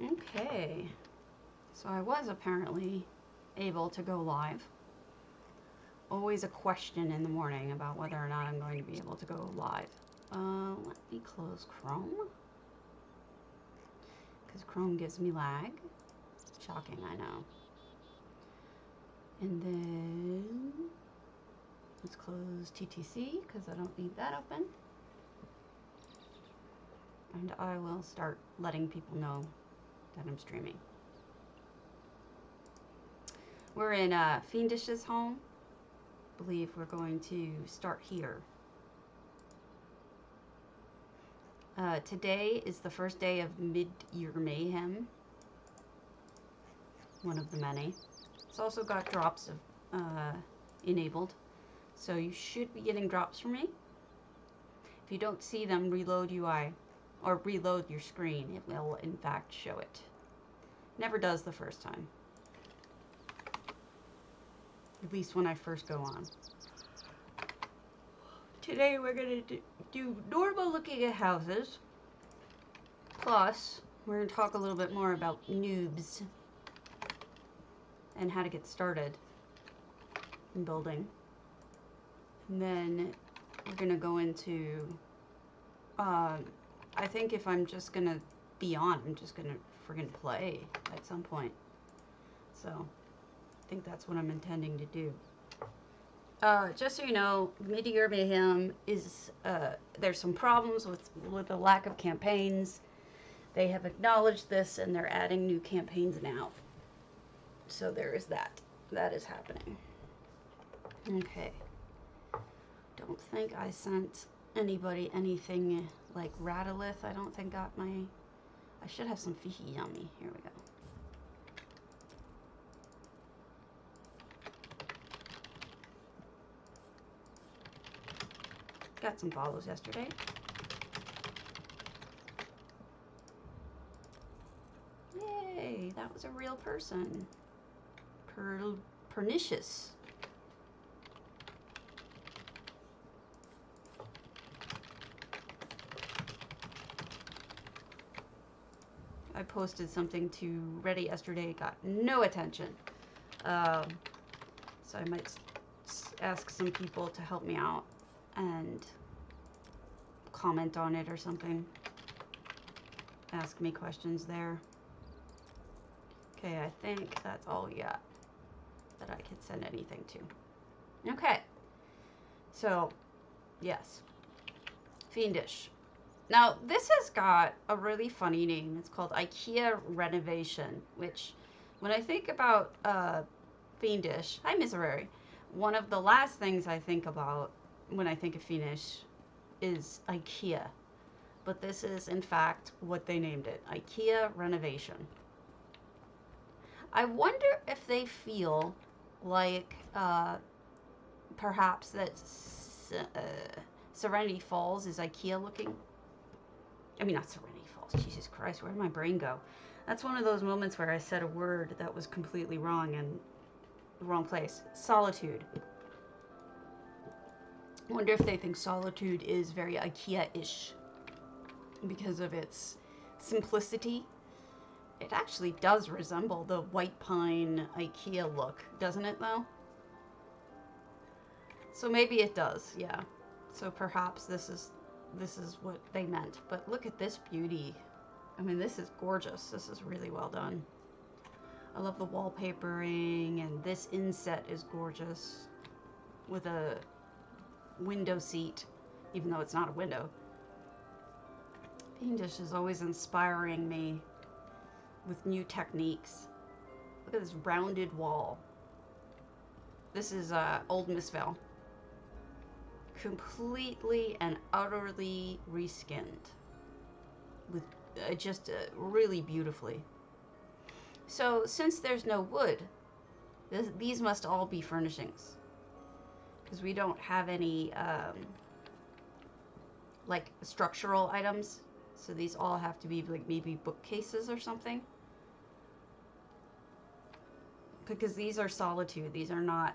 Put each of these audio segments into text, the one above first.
Okay, so I was apparently able to go live. Always a question in the morning about whether or not I'm going to be able to go live. Let me close Chrome, because Chrome gives me lag. Shocking, I know. And then let's close TTC, because I don't need that open. And I will start letting people know that I'm streaming. We're in Fiendish's home. I believe we're going to start here. Today is the first day of Mid-Year Mayhem. One of the many. It's also got drops of enabled. So you should be getting drops from me. If you don't see them, reload UI. Or reload your screen. It will, in fact, show it. Never does the first time. At least when I first go on. Today we're going to do normal looking at houses. Plus, we're going to talk a little bit more about noobs. And how to get started in building. And then we're going to go into... I think if I'm just going to be on, I'm just going to friggin' play at some point. So, I think that's what I'm intending to do. Just so you know, Mid-Year Mayhem is, there's some problems with the lack of campaigns. They have acknowledged this and they're adding new campaigns now. So there is that. That is happening. Okay. Don't think I sent anybody anything like Radolith. I don't think got my... I should have some Fihi on me. Here we go. Got some follows yesterday. Yay, that was a real person. Pernicious. I posted something to Reddit yesterday, got no attention. So I might ask some people to help me out and comment on it or something. Ask me questions there. Okay, I think that's all we got that I can send anything to. Okay. So, yes. Fiendish. Now, this has got a really funny name. It's called IKEA Renovation, which, when I think about Fiendish, hi Miserary, one of the last things I think about when I think of Fiendish is IKEA. But this is, in fact, what they named it, IKEA Renovation. I wonder if they feel like perhaps that Serenity Falls is IKEA looking. I mean, not Serenity Falls. Jesus Christ, where did my brain go? That's one of those moments where I said a word that was completely wrong and the wrong place. Solitude. I wonder if they think Solitude is very IKEA-ish because of its simplicity. It actually does resemble the white pine IKEA look, doesn't it, though? So maybe it does, yeah. So perhaps this is what they meant. But look at this beauty. I mean, this is gorgeous. This is really well done. I love the wallpapering, and this inset is gorgeous with a window seat, even though it's not a window. Fiendish is always inspiring me with new techniques. Look at this rounded wall. This is Old Mistveil. Completely and utterly reskinned with just really beautifully. So since there's no wood, these must all be furnishings, because we don't have any like structural items, so these all have to be like maybe bookcases or something, because these are Solitude. These are not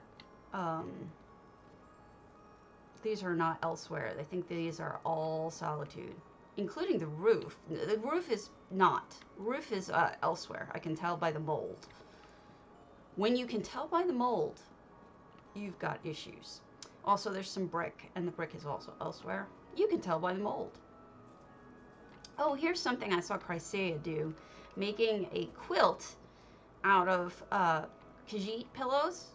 elsewhere. I think these are all Solitude. including the roof. The roof is not. Roof is elsewhere. I can tell by the mold. When you can tell by the mold, you've got issues. Also, there's some brick, and the brick is also elsewhere. You can tell by the mold. Oh, here's something I saw Chrysaea do. Making a quilt out of Khajiit pillows.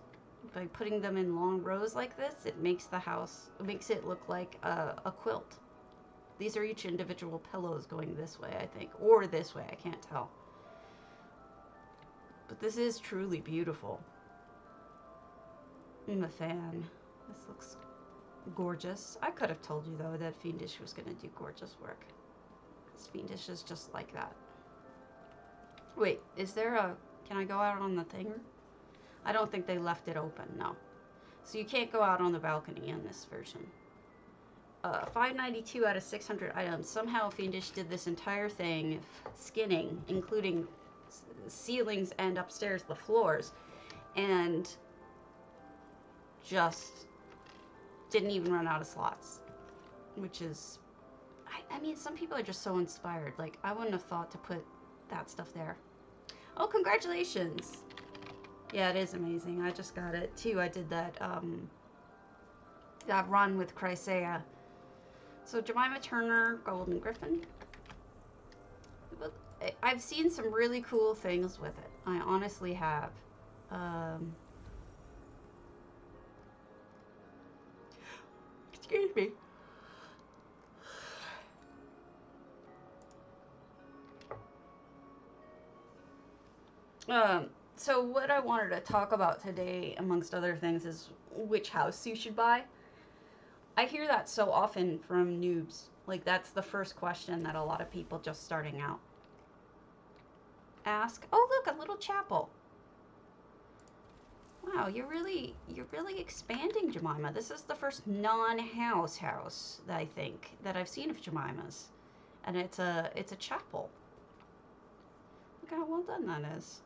By putting them in long rows like this, it makes the house, it makes it look like a quilt. These are each individual pillows going this way, I think. Or this way, I can't tell. But this is truly beautiful. I'm a fan. This looks gorgeous. I could have told you, though, that Fiendish was going to do gorgeous work. Because Fiendish is just like that. Wait, is there a... Can I go out on the thing? I don't think they left it open, no. So you can't go out on the balcony in this version. 592 out of 600 items. Somehow Fiendish did this entire thing, skinning, including ceilings and upstairs the floors, and just didn't even run out of slots, which is, I mean, some people are just so inspired. Like, I wouldn't have thought to put that stuff there. Oh, congratulations. Yeah, it is amazing. I just got it too. I did that run with Chrysaea. So Jemima Turner, Golden Griffin. I've seen some really cool things with it. I honestly have. Excuse me. So what I wanted to talk about today, amongst other things, is which house you should buy. I hear that so often from noobs. Like, that's the first question that a lot of people just starting out ask. Oh, look, a little chapel. Wow, you're really expanding, Jemima. This is the first non-house house that I think that I've seen of Jemima's, and it's a chapel. Look how well done that is.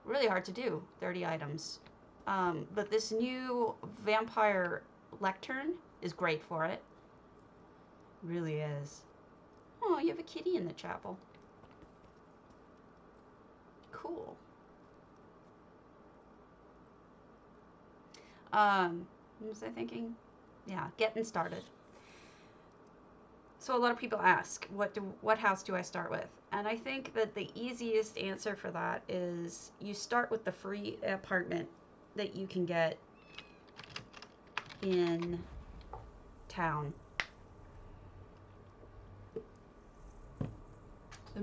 Really hard to do. 30 items. But this new vampire lectern is great for it. Really is. Oh, you have a kitty in the chapel. Cool. What was I thinking? Yeah, getting started. So a lot of people ask, what house do I start with? And I think that the easiest answer for that is you start with the free apartment that you can get in town. The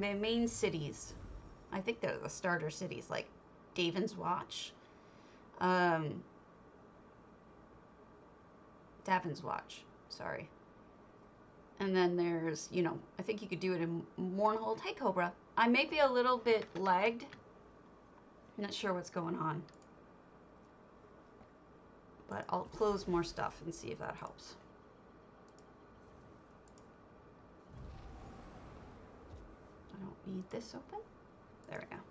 main cities. I think they're the starter cities, like Davin's Watch. Davin's Watch, sorry. And then there's, you know, I think you could do it in Mournhold. Hey, Cobra. I may be a little bit lagged. I'm not sure what's going on. But I'll close more stuff and see if that helps. I don't need this open. There we go.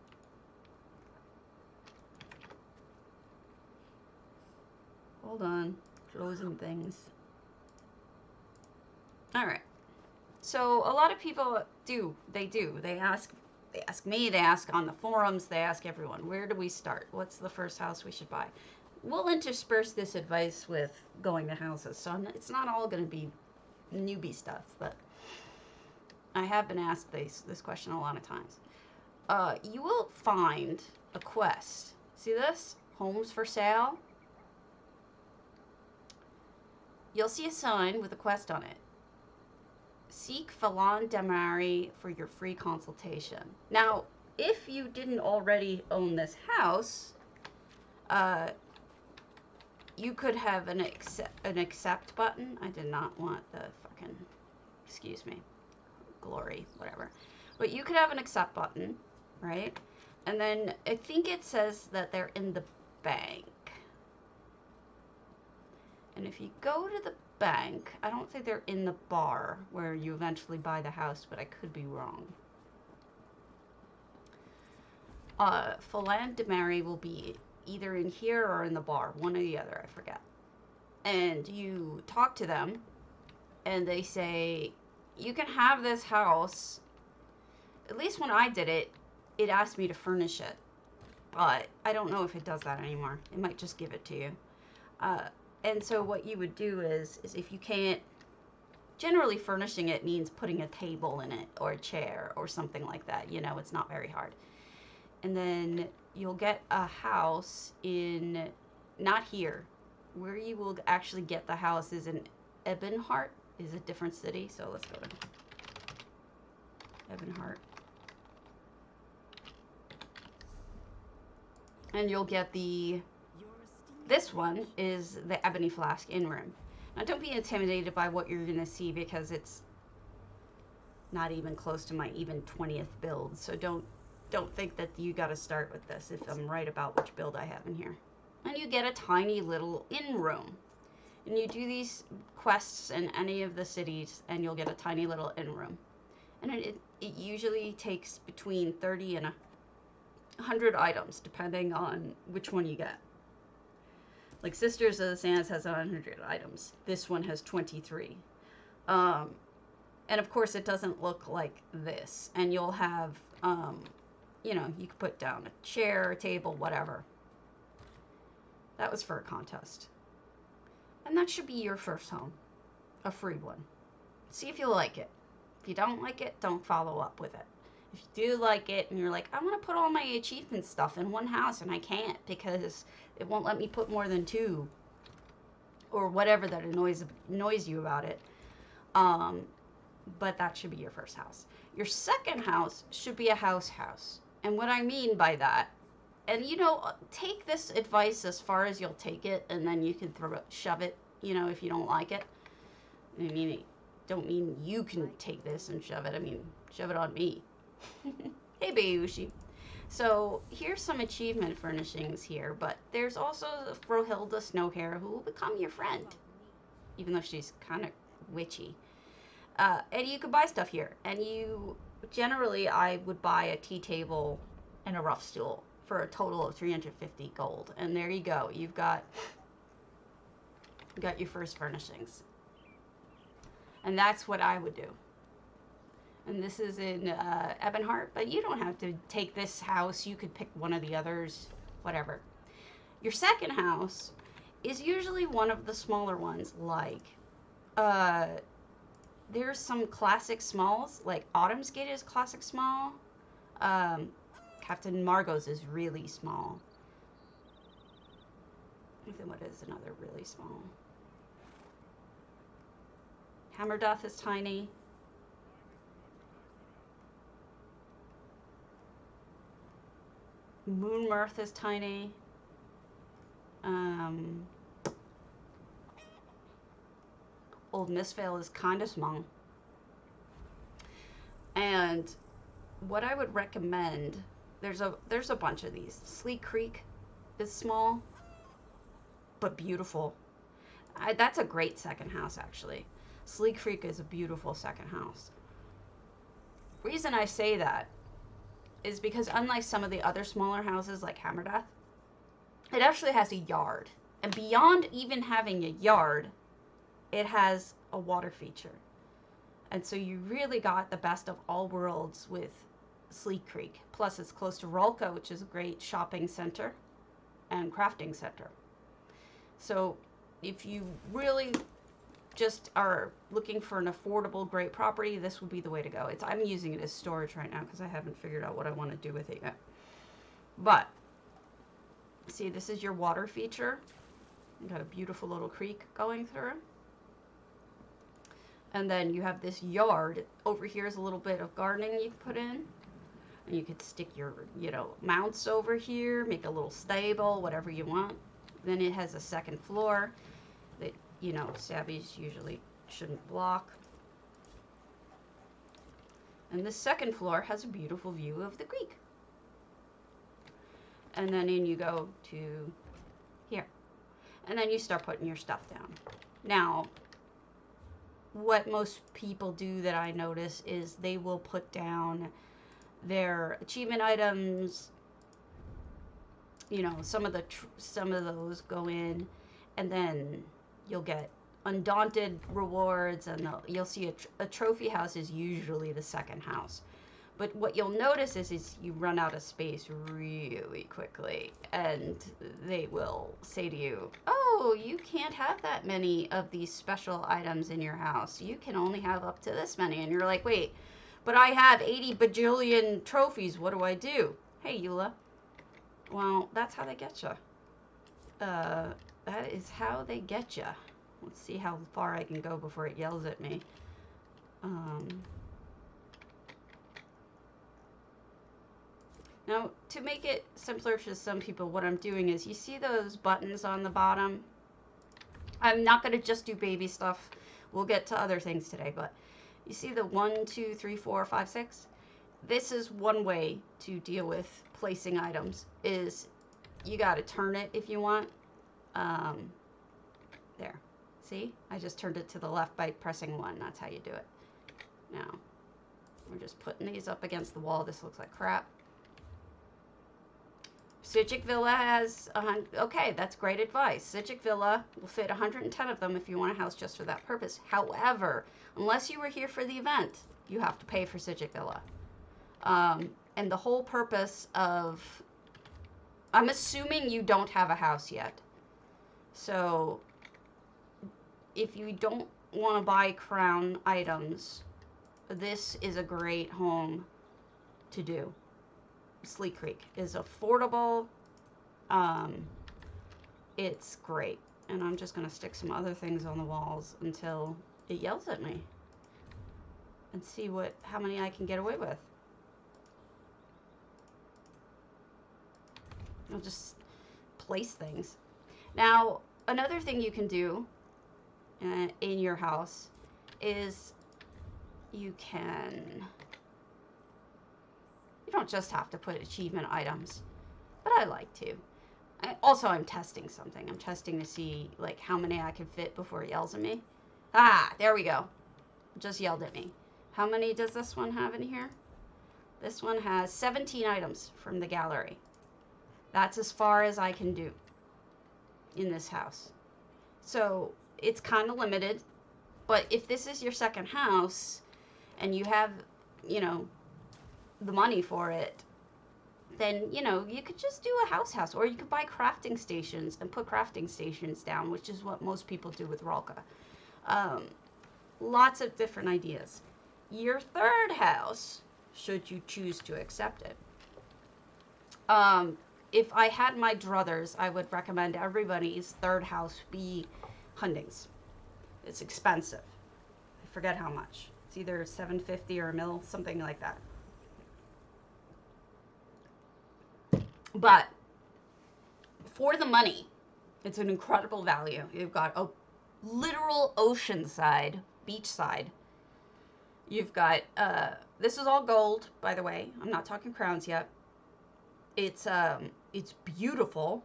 Hold on. Closing things. All right. So a lot of people do. They ask me, they ask on the forums, they ask everyone, where do we start? What's the first house we should buy? We'll intersperse this advice with going to houses. So it's not all going to be newbie stuff, but I have been asked this question a lot of times. You will find a quest. See this? Homes for sale. You'll see a sign with a quest on it. Seek Falan Damari for your free consultation. Now, if you didn't already own this house, you could have an accept button. I did not want the fucking, excuse me, glory, whatever. But you could have an accept button, right? And then I think it says that they're in the bank. And if you go to the bank, I don't think they're in the bar where you eventually buy the house, but I could be wrong. Falan Damari will be either in here or in the bar, one or the other, I forget. And you talk to them, and they say, you can have this house. At least when I did it, it asked me to furnish it. But I don't know if it does that anymore. It might just give it to you. Uh, and so what you would do is if you can't, generally furnishing it means putting a table in it or a chair or something like that. You know, it's not very hard. And then you'll get a house in, not here. Where you will actually get the house is in Ebonheart, is a different city. So let's go to Ebonheart. And you'll get this one is the Ebony Flask Inn room. Now don't be intimidated by what you're gonna see because it's not even close to my even 20th build. So don't think that you gotta start with this if I'm right about which build I have in here. And you get a tiny little inn room. And you do these quests in any of the cities and you'll get a tiny little inn room. And it usually takes between 30 and 100 items depending on which one you get. Like Sisters of the Sands has 100 items. This one has 23. And of course it doesn't look like this. And you'll have, you know, you could put down a chair, a table, whatever. That was for a contest. And that should be your first home. A free one. See if you like it. If you don't like it, don't follow up with it. If you do like it and you're like, I want to put all my achievement stuff in one house and I can't because it won't let me put more than 2 or whatever that annoys you about it. But that should be your first house. Your second house should be a house. And what I mean by that, and you know, take this advice as far as you'll take it, and then you can shove it, you know, if you don't like it. I mean, don't mean you can take this and shove it. I mean, shove it on me. Hey, Bayushi. So here's some achievement furnishings here, but there's also Frohilda Snowhair who will become your friend, even though she's kind of witchy. And you can buy stuff here, and you generally I would buy a tea table and a rough stool for a total of 350 gold. And there you go. You've got your first furnishings. And that's what I would do. And this is in Ebonheart, but you don't have to take this house. You could pick one of the others, whatever. Your second house is usually one of the smaller ones, like there's some classic smalls, like Autumn's Gate is classic small. Captain Margot's is really small. And then what is another really small? Hammerdoth is tiny. Moonmirth is tiny. Old Mistveil is kind of small. And what I would recommend, there's a bunch of these. Sleek Creek is small, but beautiful. That's a great second house, actually. Sleek Creek is a beautiful second house. Reason I say that is because unlike some of the other smaller houses like Hammerdoth, it actually has a yard. And beyond even having a yard, it has a water feature. And so you really got the best of all worlds with Sleek Creek. Plus it's close to Rolka, which is a great shopping center and crafting center. So if you really just are looking for an affordable, great property, this would be the way to go. I'm using it as storage right now because I haven't figured out what I want to do with it yet. But, see, this is your water feature. You got a beautiful little creek going through. And then you have this yard. Over here is a little bit of gardening you can put in. And you could stick your, mounts over here, make a little stable, whatever you want. Then it has a second floor that, Sabbies usually shouldn't block. And the second floor has a beautiful view of the creek. And then in you go to here. And then you start putting your stuff down. Now, what most people do that I notice is they will put down their achievement items. Some of those go in, and then you'll get Undaunted rewards, and you'll see a trophy house is usually the second house. But what you'll notice is you run out of space really quickly, and they will say to you, oh, you can't have that many of these special items in your house. You can only have up to this many. And you're like, wait, but I have 80 bajillion trophies. What do I do? Hey, Eula. Well, that's how they get you. That is how they get you. Let's see how far I can go before it yells at me. Now, to make it simpler for some people, what I'm doing is, you see those buttons on the bottom? I'm not going to just do baby stuff. We'll get to other things today, but you see the 1, 2, 3, 4, 5, 6? This is one way to deal with placing items, is you got to turn it if you want. There. See? I just turned it to the left by pressing 1. That's how you do it. Now, we're just putting these up against the wall. This looks like crap. Psijic Villa has, okay, that's great advice. Psijic Villa will fit 110 of them if you want a house just for that purpose. However, unless you were here for the event, you have to pay for Psijic Villa. And the whole purpose of, I'm assuming you don't have a house yet. So, if you don't want to buy crown items, this is a great home to do. Sleek Creek is affordable. It's great. And I'm just going to stick some other things on the walls until it yells at me. And see how many I can get away with. I'll just place things. Now, another thing you can do in your house is you don't just have to put achievement items, but I like to. I'm testing something. I'm testing to see like how many I can fit before it yells at me. Ah, there we go. It just yelled at me. How many does this one have in here? This one has 17 items from the gallery. That's as far as I can do in this house. So it's kind of limited, but if this is your second house and you have, the money for it, then, you could just do a house, or you could buy crafting stations and put crafting stations down, which is what most people do with Ralka. Lots of different ideas. Your third house, should you choose to accept it. If I had my druthers, I would recommend everybody's third house be Hundings. It's expensive. I forget how much. It's either $750 or $1 million, something like that. But for the money, it's an incredible value. You've got a literal oceanside, beachside. You've got, this is all gold, by the way. I'm not talking crowns yet. It's beautiful.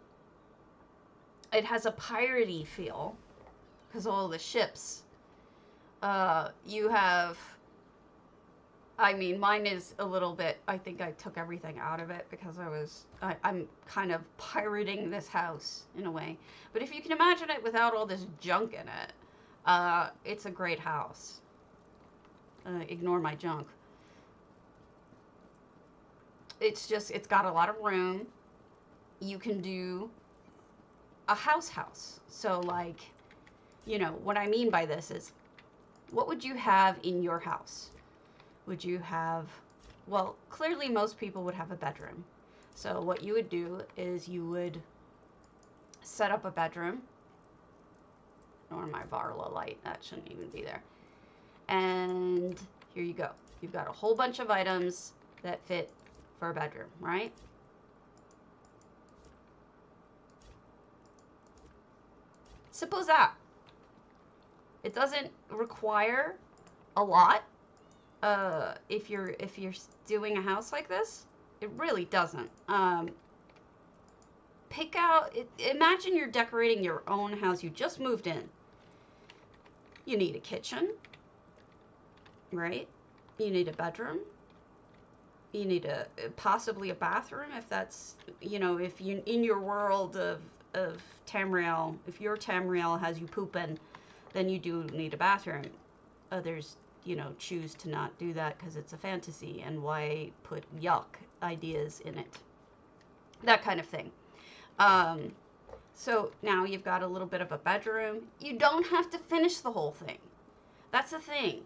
It has a piratey feel because of all the ships. You have, mine is a little bit, I think I took everything out of it because I'm kind of pirating this house in a way. But if you can imagine it without all this junk in it, it's a great house. Ignore my junk. It's got a lot of room. You can do a house. So like, what I mean by this is, what would you have in your house? Would you have, well, clearly most people would have a bedroom. So what you would do is you would set up a bedroom, or my Varla light, that shouldn't even be there. And here you go. You've got a whole bunch of items that fit for a bedroom, right? Simple as that. It doesn't require a lot. If you're doing a house like this, it really doesn't. Imagine you're decorating your own house. You just moved in. You need a kitchen, right? You need a bedroom. You need possibly a bathroom if that's, if in your world of Tamriel, if your Tamriel has you pooping, then you do need a bathroom. Others, you know, choose to not do that because it's a fantasy, and why put yuck ideas in it? That kind of thing. So now you've got a little bit of a bedroom. You don't have to finish the whole thing. That's the thing.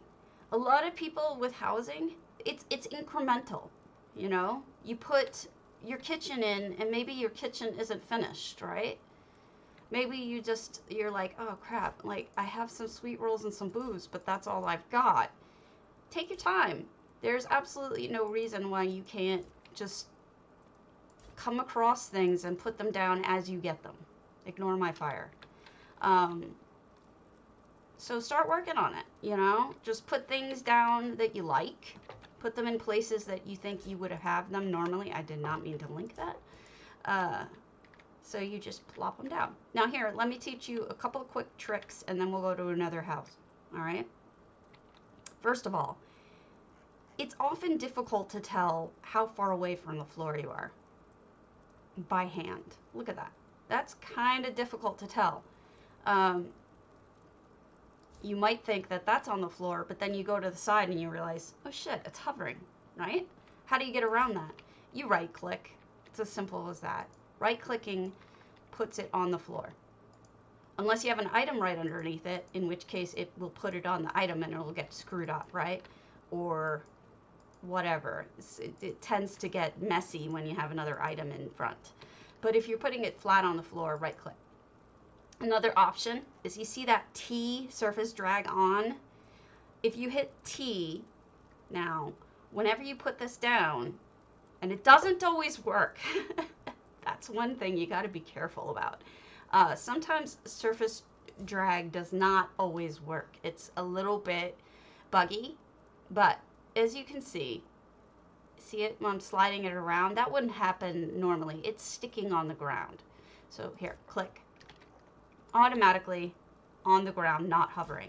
A lot of people with housing, it's incremental, you know? You put your kitchen in, and maybe your kitchen isn't finished, right? Maybe you're like, oh crap, like I have some sweet rolls and some booze, but that's all I've got. Take your time. There's absolutely no reason why you can't just come across things and put them down as you get them. Ignore my fire. So start working on it, you know? Just put things down that you like. Put them in places that you think you would have them normally. I did not mean to link that. So you just plop them down. Now here, let me teach you a couple of quick tricks, and then we'll go to another house, all right? First of all, it's often difficult to tell how far away from the floor you are by hand. Look at that. That's kind of difficult to tell. You might think that that's on the floor, but then you go to the side and you realize, oh shit, it's hovering, right? How do you get around that? You right click. It's as simple as that. Right clicking puts it on the floor. Unless you have an item right underneath it, in which case it will put it on the item and it'll get screwed up, right? Or whatever. It tends to get messy when you have another item in front. But if you're putting it flat on the floor, right click. Another option is, you see that T surface drag on? If you hit T now, whenever you put this down, and it doesn't always work, that's one thing you got to be careful about. Sometimes surface drag does not always work. It's a little bit buggy, but as you can see it when I'm sliding it around? That wouldn't happen normally. It's sticking on the ground. So here, click. Automatically on the ground, not hovering.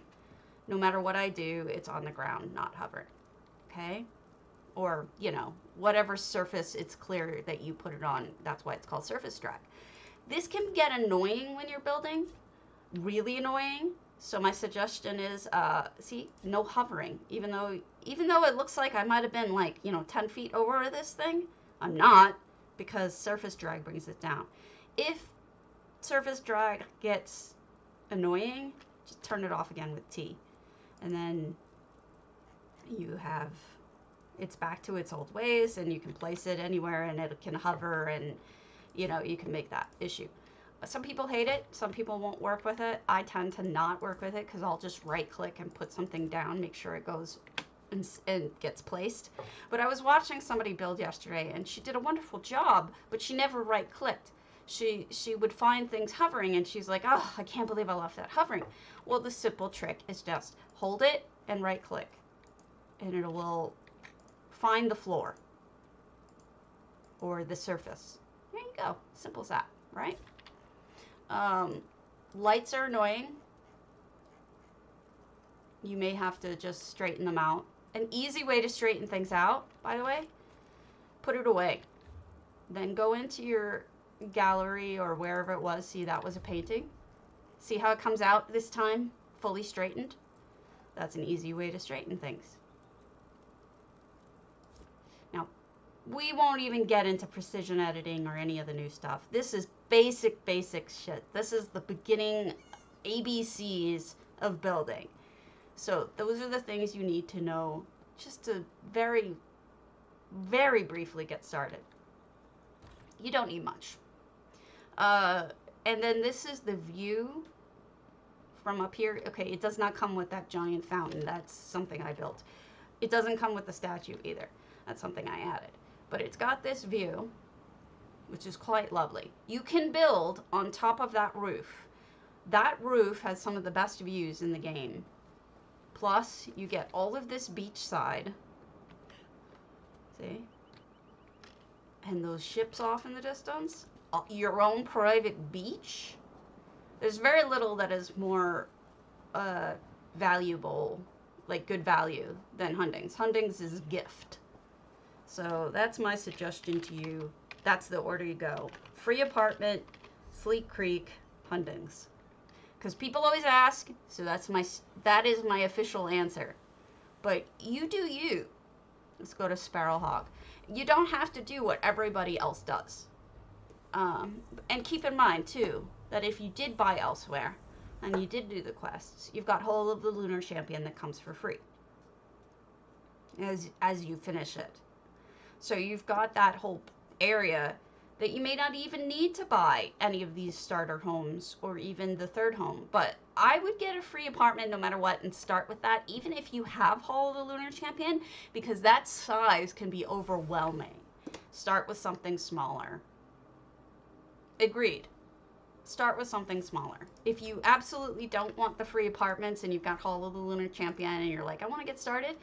No matter what I do, it's on the ground, not hovering. Okay? Or, you know, whatever surface it's clear that you put it on. That's why it's called surface drag. This can get annoying when you're building. Really annoying. So my suggestion is, see, no hovering. Even though it looks like I might have been like, 10 feet over this thing, I'm not, because surface drag brings it down. If surface drag gets annoying, just turn it off again with T. And then you have, it's back to its old ways, and you can place it anywhere and it can hover, and you can make that issue. Some people hate it. Some people won't work with it. I tend to not work with it because I'll just right click and put something down, make sure it goes and gets placed. But I was watching somebody build yesterday, and she did a wonderful job, but she never right clicked. She would find things hovering, and she's like, oh, I can't believe I left that hovering. Well, the simple trick is just hold it and right click, and it will find the floor or the surface. There you go. Simple as that, right? Lights are annoying. You may have to just straighten them out. An easy way to straighten things out, by the way, put it away. Then go into your gallery or wherever it was. See, that was a painting. See how it comes out this time, fully straightened? That's an easy way to straighten things. Now, we won't even get into precision editing or any of the new stuff. This is basic shit. This is the beginning ABCs of building. So those are the things you need to know just to very, very briefly get started. You don't need much. And then this is the view from up here. Okay, it does not come with that giant fountain. That's something I built. It doesn't come with the statue either. That's something I added. But it's got this view, which is quite lovely. You can build on top of that roof. That roof has some of the best views in the game. Plus, you get all of this beach side. See? And those ships off in the distance. Your own private beach. There's very little that is more valuable, like good value, than Hundings. Hundings is a gift. So that's my suggestion to you. That's the order you go. Free apartment, Sleek Creek, Hundings. Because people always ask, so that is my official answer. But you do you. Let's go to Sparrowhawk. You don't have to do what everybody else does. And keep in mind, too, that if you did buy elsewhere and you did do the quests, you've got Hall of the Lunar Champion that comes for free as you finish it. So you've got that whole area that you may not even need to buy any of these starter homes or even the third home. But I would get a free apartment no matter what and start with that, even if you have Hall of the Lunar Champion, because that size can be overwhelming. Start with something smaller. Agreed. Start with something smaller. If you absolutely don't want the free apartments and you've got Hall of the Lunar Champion and you're like, I want to get started,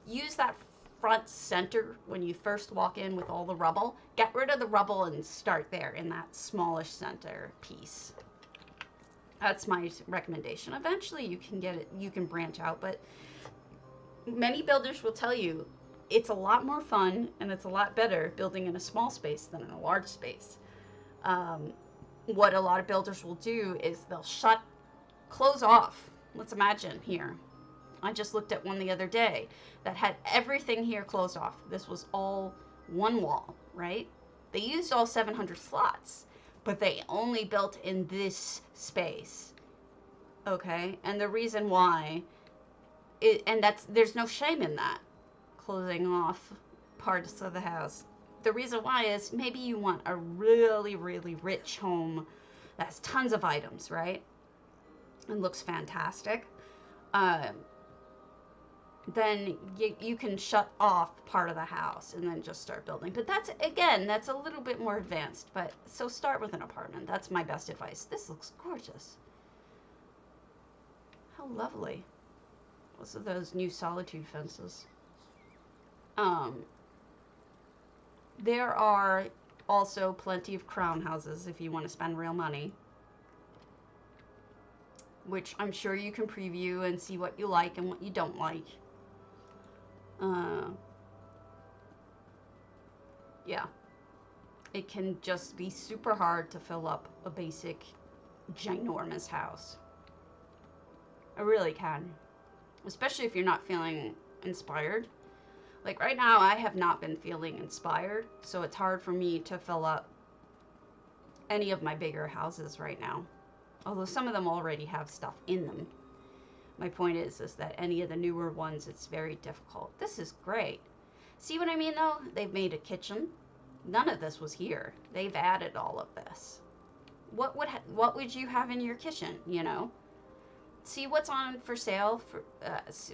use that front center when you first walk in with all the rubble. Get rid of the rubble and start there in that smallish center piece. That's my recommendation. Eventually you can get it, you can branch out, but many builders will tell you it's a lot more fun and it's a lot better building in a small space than in a large space. What a lot of builders will do is they'll close off. Let's imagine here. I just looked at one the other day that had everything here closed off. This was all one wall, right? They used all 700 slots, but they only built in this space. Okay? And the reason why, there's no shame in that, closing off parts of the house. The reason why is maybe you want a really, really rich home that has tons of items, right? And looks fantastic. Then you can shut off part of the house and then just start building. But that's a little bit more advanced. But so start with an apartment. That's my best advice. This looks gorgeous. How lovely. What's with those new solitude fences? There are also plenty of crown houses if you want to spend real money, which I'm sure you can preview and see what you like and what you don't like. Yeah, it can just be super hard to fill up a basic ginormous house. It really can, especially if you're not feeling inspired. Like right now, I have not been feeling inspired, so it's hard for me to fill up any of my bigger houses right now. Although some of them already have stuff in them. My point is that any of the newer ones, it's very difficult. This is great. See what I mean, though? They've made a kitchen. None of this was here. They've added all of this. What would you have in your kitchen, you know? See what's on for sale.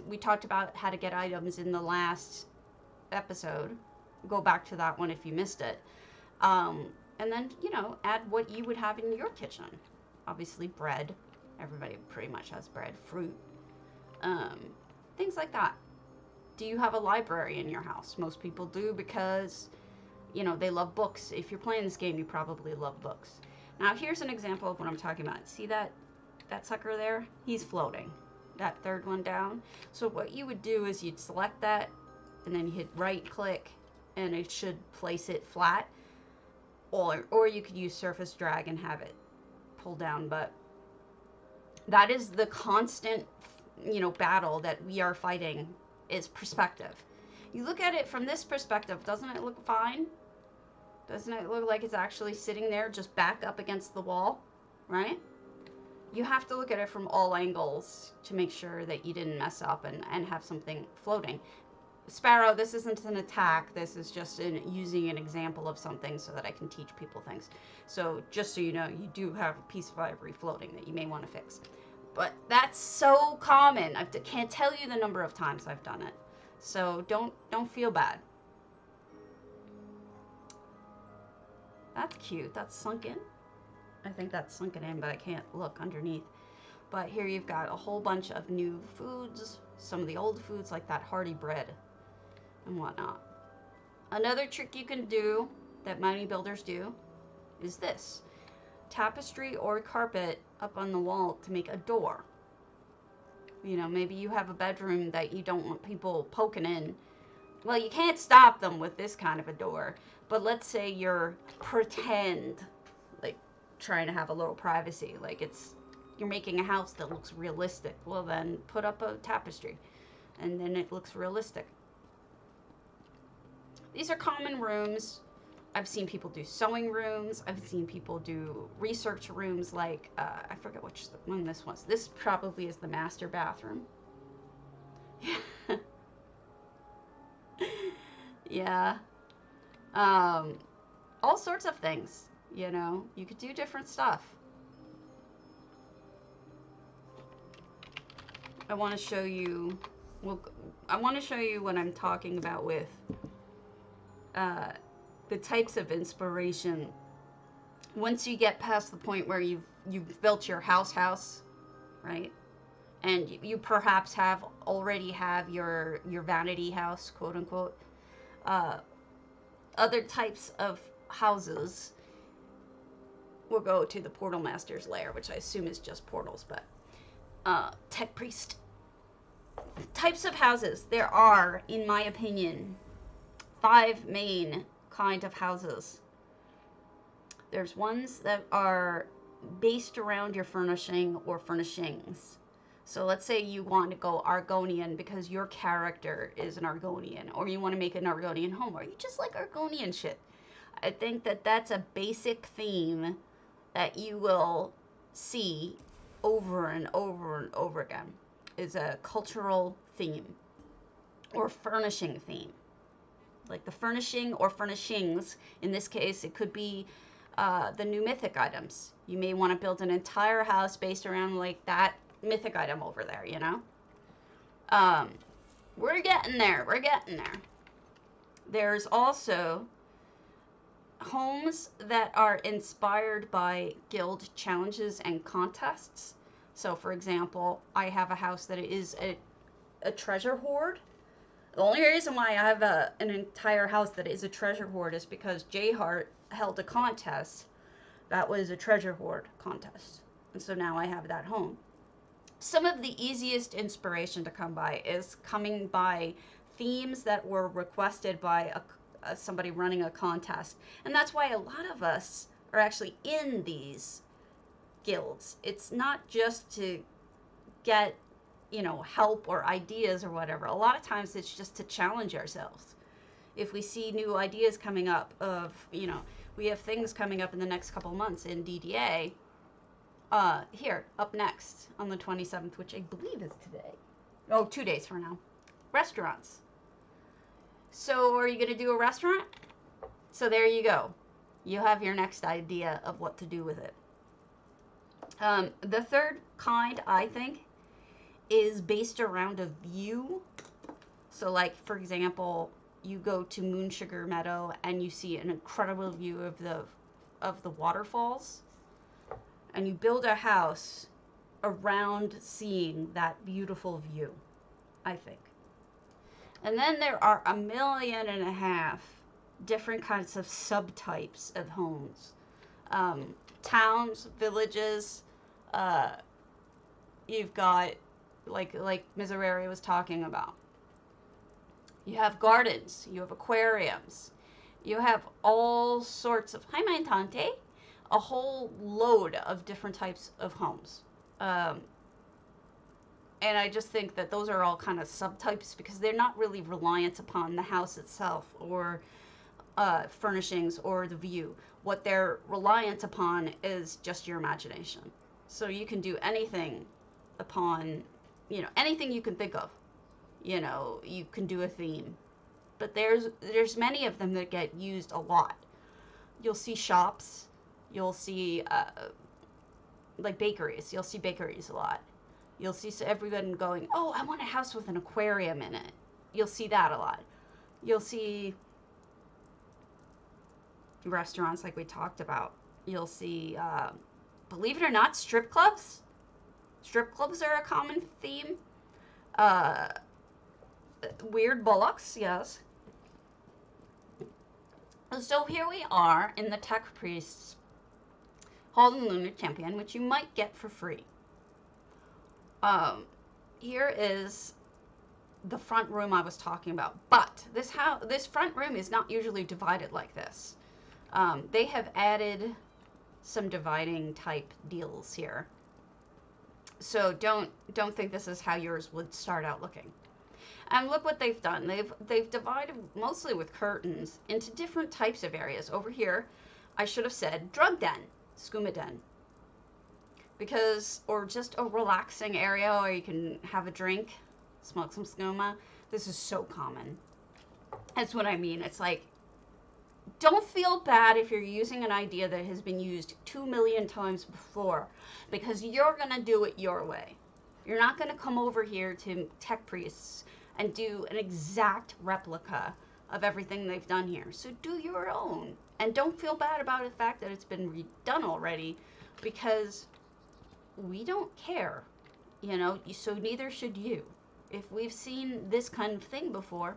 We talked about how to get items in the last episode. Go back to that one if you missed it. And then, you know, add what you would have in your kitchen. Obviously bread. Everybody pretty much has bread. Fruit. Things like that. Do you have a library in your house? Most people do because, you know, they love books. If you're playing this game, you probably love books. Now, here's an example of what I'm talking about. See that sucker there? He's floating. That third one down. So what you would do is you'd select that and then you hit right click and it should place it flat. Or you could use surface drag and have it pull down. But that is the constant, you know, battle that we are fighting, is perspective. You look at it from this perspective, doesn't it look fine? Doesn't it look like it's actually sitting there just back up against the wall, right? You have to look at it from all angles to make sure that you didn't mess up and have something floating. Sparrow, this isn't an attack. This is just using an example of something so that I can teach people things. So just so you know, you do have a piece of ivory floating that you may want to fix. But that's so common. I can't tell you the number of times I've done it. So don't feel bad. That's cute. That's sunk in. I think that's sunken in, but I can't look underneath. But here you've got a whole bunch of new foods, some of the old foods like that hearty bread and whatnot. Another trick you can do that many builders do is this. Tapestry or carpet up on the wall to make a door. You know, maybe you have a bedroom that you don't want people poking in. Well, you can't stop them with this kind of a door, but let's say you're trying to have a little privacy, like it's you're making a house that looks realistic. Well, then put up a tapestry, and then it looks realistic. These are common rooms. I've seen people do sewing rooms. I've seen people do research rooms like, I forget which one this was. This probably is the master bathroom. Yeah. All sorts of things, you know. You could do different stuff. I want to show you, well, I want to show you what I'm talking about with the types of inspiration. Once you get past the point where you've built your house, right? And you perhaps already have your vanity house, quote unquote. Other types of houses will go to the Portal Master's lair, which I assume is just portals, but Tech Priest. Types of houses. There are, in my opinion, 5 main kind of houses. There's ones that are based around your furnishing or furnishings. So let's say you want to go Argonian because your character is an Argonian, or you want to make an Argonian home, or you just like Argonian shit. I think that that's a basic theme that you will see over and over and over again, is a cultural theme or furnishing theme. Like the furnishing or furnishings, in this case, it could be the new mythic items. You may want to build an entire house based around like that mythic item over there, you know? We're getting there. We're getting there. There's also homes that are inspired by guild challenges and contests. So, for example, I have a house that is a treasure hoard. The only reason why I have an entire house that is a treasure hoard is because J-Heart held a contest that was a treasure hoard contest. And so now I have that home. Some of the easiest inspiration to come by is coming by themes that were requested by somebody running a contest. And that's why a lot of us are actually in these guilds. It's not just to get, you know, help or ideas or whatever. A lot of times it's just to challenge ourselves. If we see new ideas coming up of, you know, we have things coming up in the next couple of months in DDA. Here, up next on the 27th, which I believe is today. Oh, 2 days from now. Restaurants. So are you going to do a restaurant? So there you go. You have your next idea of what to do with it. The third kind, I think, is based around a view. So like, for example, you go to Moonsugar Meadow and you see an incredible view of the waterfalls. And you build a house around seeing that beautiful view, I think. And then there are 1.5 million different kinds of subtypes of homes. Towns, villages, you've got, like Miserere was talking about. You have gardens, you have aquariums, you have all sorts of, hi my tante, a whole load of different types of homes. And I just think that those are all kind of subtypes because they're not really reliant upon the house itself or furnishings or the view. What they're reliant upon is just your imagination. So you can do anything upon, you know, anything you can think of. You know, you can do a theme. But there's many of them that get used a lot. You'll see shops. You'll see, like bakeries. You'll see bakeries a lot. You'll see everyone going, oh, I want a house with an aquarium in it. You'll see that a lot. You'll see restaurants like we talked about. You'll see, believe it or not, strip clubs. Strip clubs are a common theme. Weird bullocks, yes. So here we are in the Tech Priest's Halden Lunar Champion, which you might get for free. Here is the front room I was talking about, but this front room is not usually divided like this. They have added some dividing type deals here. So don't think this is how yours would start out looking. And look what they've done. They've divided, mostly with curtains, into different types of areas. Over here, I should have said drug den, skooma den. Because, or just a relaxing area where you can have a drink, smoke some skooma. This is so common. That's what I mean. It's like, don't feel bad if you're using an idea that has been used 2 million times before, because you're going to do it your way. You're not going to come over here to Tech Priests and do an exact replica of everything they've done here. So do your own. And don't feel bad about the fact that it's been redone already, because we don't care, you know, so neither should you. If we've seen this kind of thing before,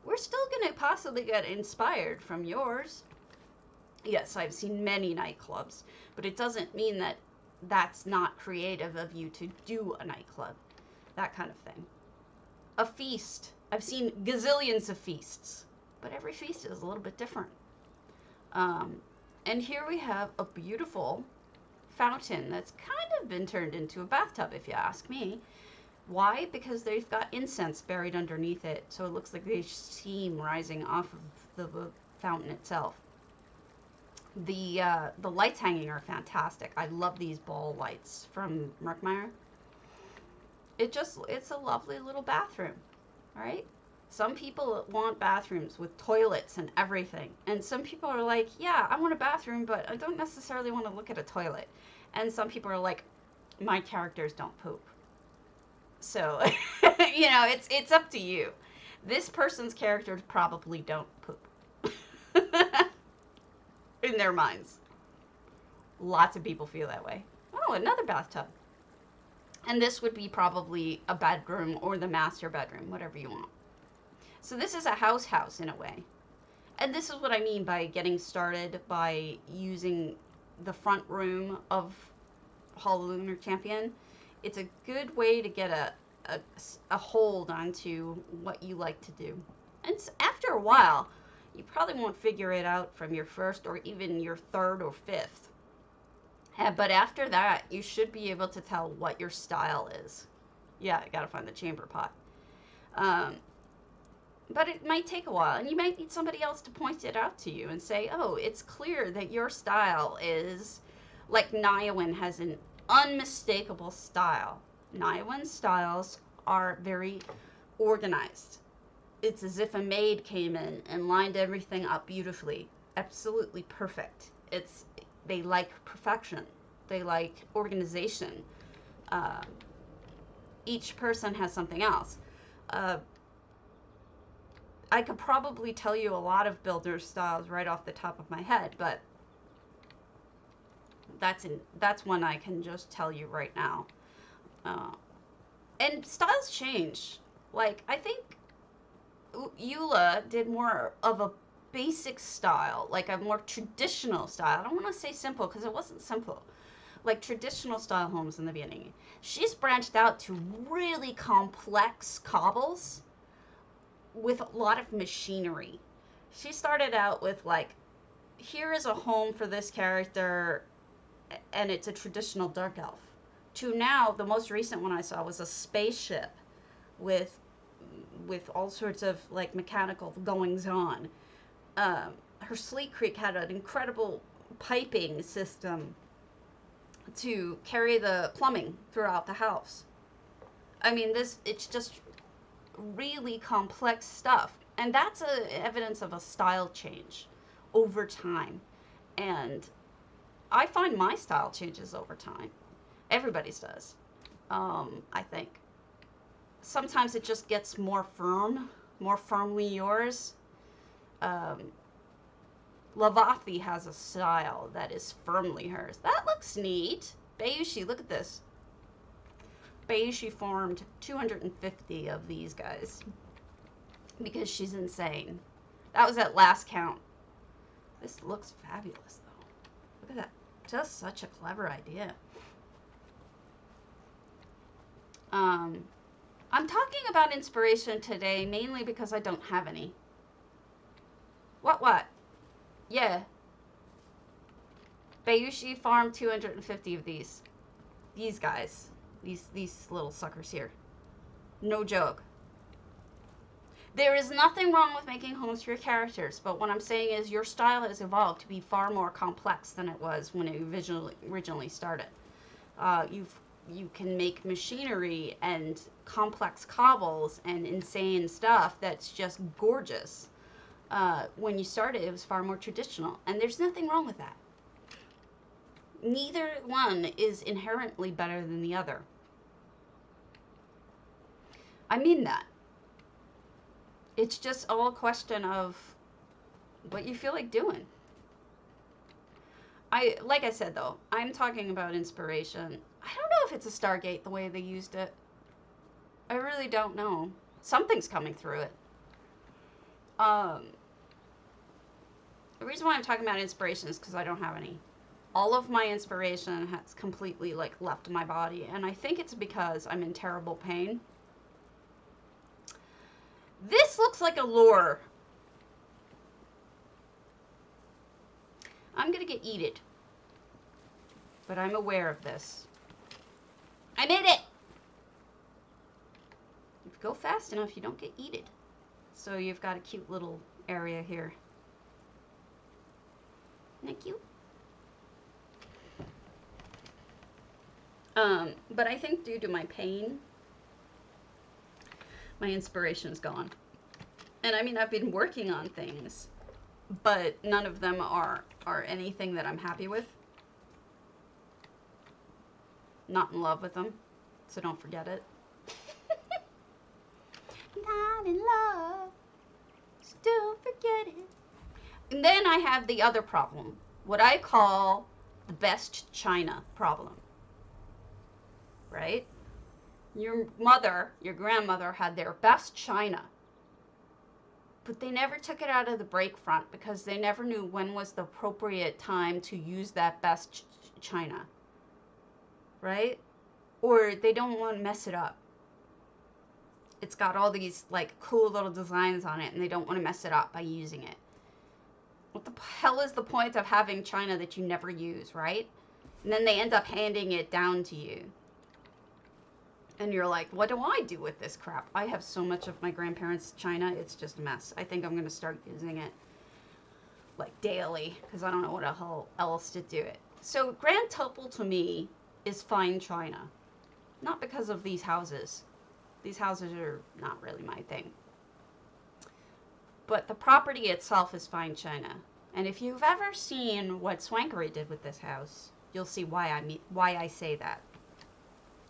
we're still going to possibly get inspired from yours. Yes, I've seen many nightclubs, but it doesn't mean that that's not creative of you to do a nightclub. That kind of thing. A feast. I've seen gazillions of feasts, but every feast is a little bit different. And here we have a beautiful fountain that's kind of been turned into a bathtub, if you ask me. Why? Because they've got incense buried underneath it, so it looks like there's steam rising off of the fountain itself. The lights hanging are fantastic. I love these ball lights from Murkmire. It's a lovely little bathroom, right? Some people want bathrooms with toilets and everything. And some people are like, yeah, I want a bathroom, but I don't necessarily want to look at a toilet. And some people are like, my characters don't poop. So, you know, it's up to you. This person's characters probably don't poop. In their minds. Lots of people feel that way. Oh, another bathtub. And this would be probably a bedroom or the master bedroom, whatever you want. So this is a house in a way. And this is what I mean by getting started by using the front room of Hall of Lunar Champion. It's a good way to get a hold onto what you like to do. And after a while, you probably won't figure it out from your first or even your third or fifth. But after that, you should be able to tell what your style is. Yeah, I gotta find the chamber pot. But it might take a while, and you might need somebody else to point it out to you and say, oh, it's clear that your style is, like Niawen has an unmistakable style. Niawen's styles are very organized. It's as if a maid came in and lined everything up beautifully. Absolutely perfect. They like perfection. They like organization. Each person has something else. I could probably tell you a lot of builders' styles right off the top of my head, but that's one I can just tell you right now. And styles change. Like, I think Eula did more of a basic style, like a more traditional style. I don't want to say simple because it wasn't simple. Like traditional style homes in the beginning. She's branched out to really complex cobbles with a lot of machinery. She started out with like, here is a home for this character, and it's a traditional dark elf. To now, the most recent one I saw was a spaceship with all sorts of like mechanical goings on. Her Sleek Creek had an incredible piping system to carry the plumbing throughout the house. I mean, it's just really complex stuff. And that's evidence of a style change over time. And I find my style changes over time. Everybody's does, I think. Sometimes it just gets more firmly yours. Lavathi has a style that is firmly hers. That looks neat. Bayushi, look at this. Bayushi formed 250 of these guys because she's insane. That was at last count. This looks fabulous, though. Look at that. Just such a clever idea. I'm talking about inspiration today mainly because I don't have any. What? Yeah. Bayushi farmed 250 of these guys. These little suckers here. No joke. There is nothing wrong with making homes for your characters, but what I'm saying is your style has evolved to be far more complex than it was when it originally started. You can make machinery and complex cobbles and insane stuff that's just gorgeous. When you started, it was far more traditional, and there's nothing wrong with that. Neither one is inherently better than the other. I mean that. It's just all a question of what you feel like doing. Like I said though, I'm talking about inspiration. I don't know if it's a Stargate the way they used it. I really don't know. Something's coming through it. The reason why I'm talking about inspiration is because I don't have any. All of my inspiration has completely like left my body, and I think it's because I'm in terrible pain. This looks like a lure. I'm gonna get eaten. But I'm aware of this. I made it! If you go fast enough, you don't get eaten. So you've got a cute little area here. Isn't that cute? But I think due to my pain, my inspiration's gone. And I mean, I've been working on things, but none of them are anything that I'm happy with. Not in love with them, so don't forget it. Not in love, so don't forget it. And then I have the other problem, what I call the best china problem. Right? Your mother, your grandmother had their best china, but they never took it out of the break front because they never knew when was the appropriate time to use that best china. Right? Or they don't want to mess it up. It's got all these like cool little designs on it and they don't want to mess it up by using it. What the hell is the point of having china that you never use, right? And then they end up handing it down to you. And you're like, what do I do with this crap? I have so much of my grandparents' china, it's just a mess. I think I'm going to start using it like daily because I don't know what the hell else to do it. So Grand Topol to me is fine china. Not because of these houses. These houses are not really my thing. But the property itself is fine china. And if you've ever seen what Swankery did with this house, you'll see why I say that.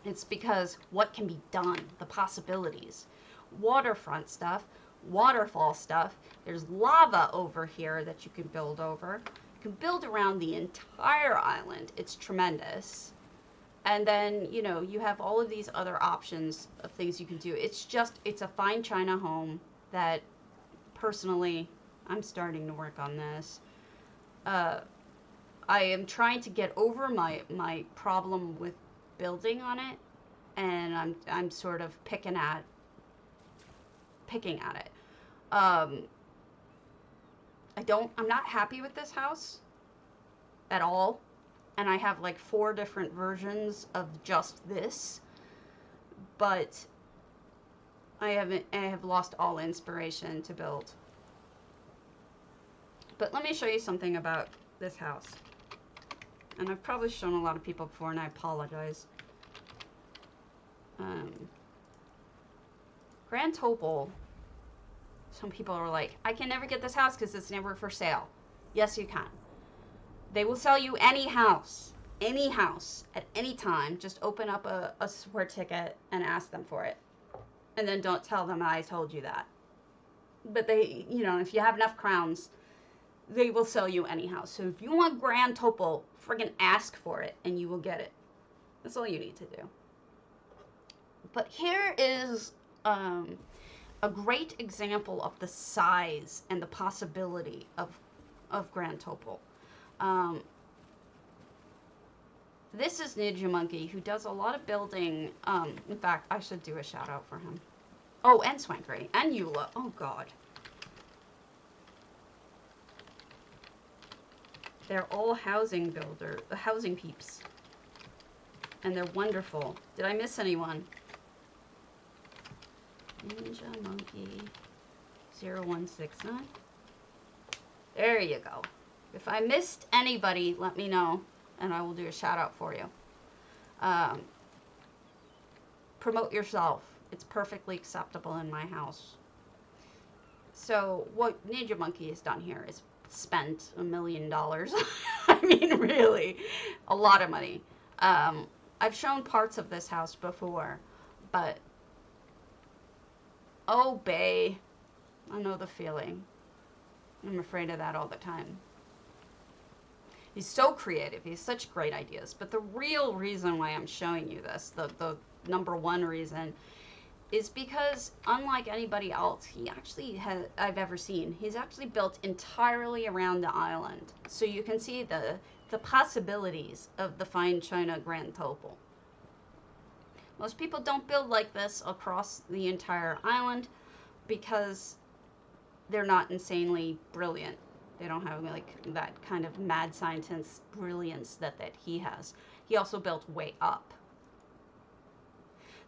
It's because what can be done, the possibilities. Waterfront stuff, waterfall stuff. There's lava over here that you can build over. You can build around the entire island. It's tremendous. And then, you know, you have all of these other options of things you can do. It's a fine china home that, personally, I'm starting to work on this. I am trying to get over my problem with building on it, and I'm sort of picking at it. I'm not happy with this house at all, and I have like 4 different versions of just this, but I have lost all inspiration to build. But let me show you something about this house. And I've probably shown a lot of people before, and I apologize. Grand Topol, some people are like, I can never get this house because it's never for sale. Yes, you can. They will sell you any house, at any time. Just open up a support ticket and ask them for it. And then don't tell them I told you that. But they, you know, if you have enough crowns, they will sell you any house. So if you want Grand Topol, friggin' ask for it and you will get it. That's all you need to do. But here is a great example of the size and the possibility of Grand Topol. This is Ninja Monkey, who does a lot of building. In fact, I should do a shout out for him. Oh, and Swankery, and Eula. Oh, God. They're all housing peeps. And they're wonderful. Did I miss anyone? Ninja Monkey 0169. There you go. If I missed anybody, let me know, and I will do a shout out for you. Promote yourself. It's perfectly acceptable in my house. So what Ninja Monkey has done here is spent $1 million. I mean, really, a lot of money. I've shown parts of this house before, but oh, bae, I know the feeling. I'm afraid of that all the time. He's so creative. He has such great ideas. But the real reason why I'm showing you this, the number one reason, is because unlike anybody else I've ever seen, he's actually built entirely around the island. So you can see the possibilities of the fine china grand topol. Most people don't build like this across the entire island because they're not insanely brilliant. They don't have like that kind of mad scientist brilliance that he has. He also built way up.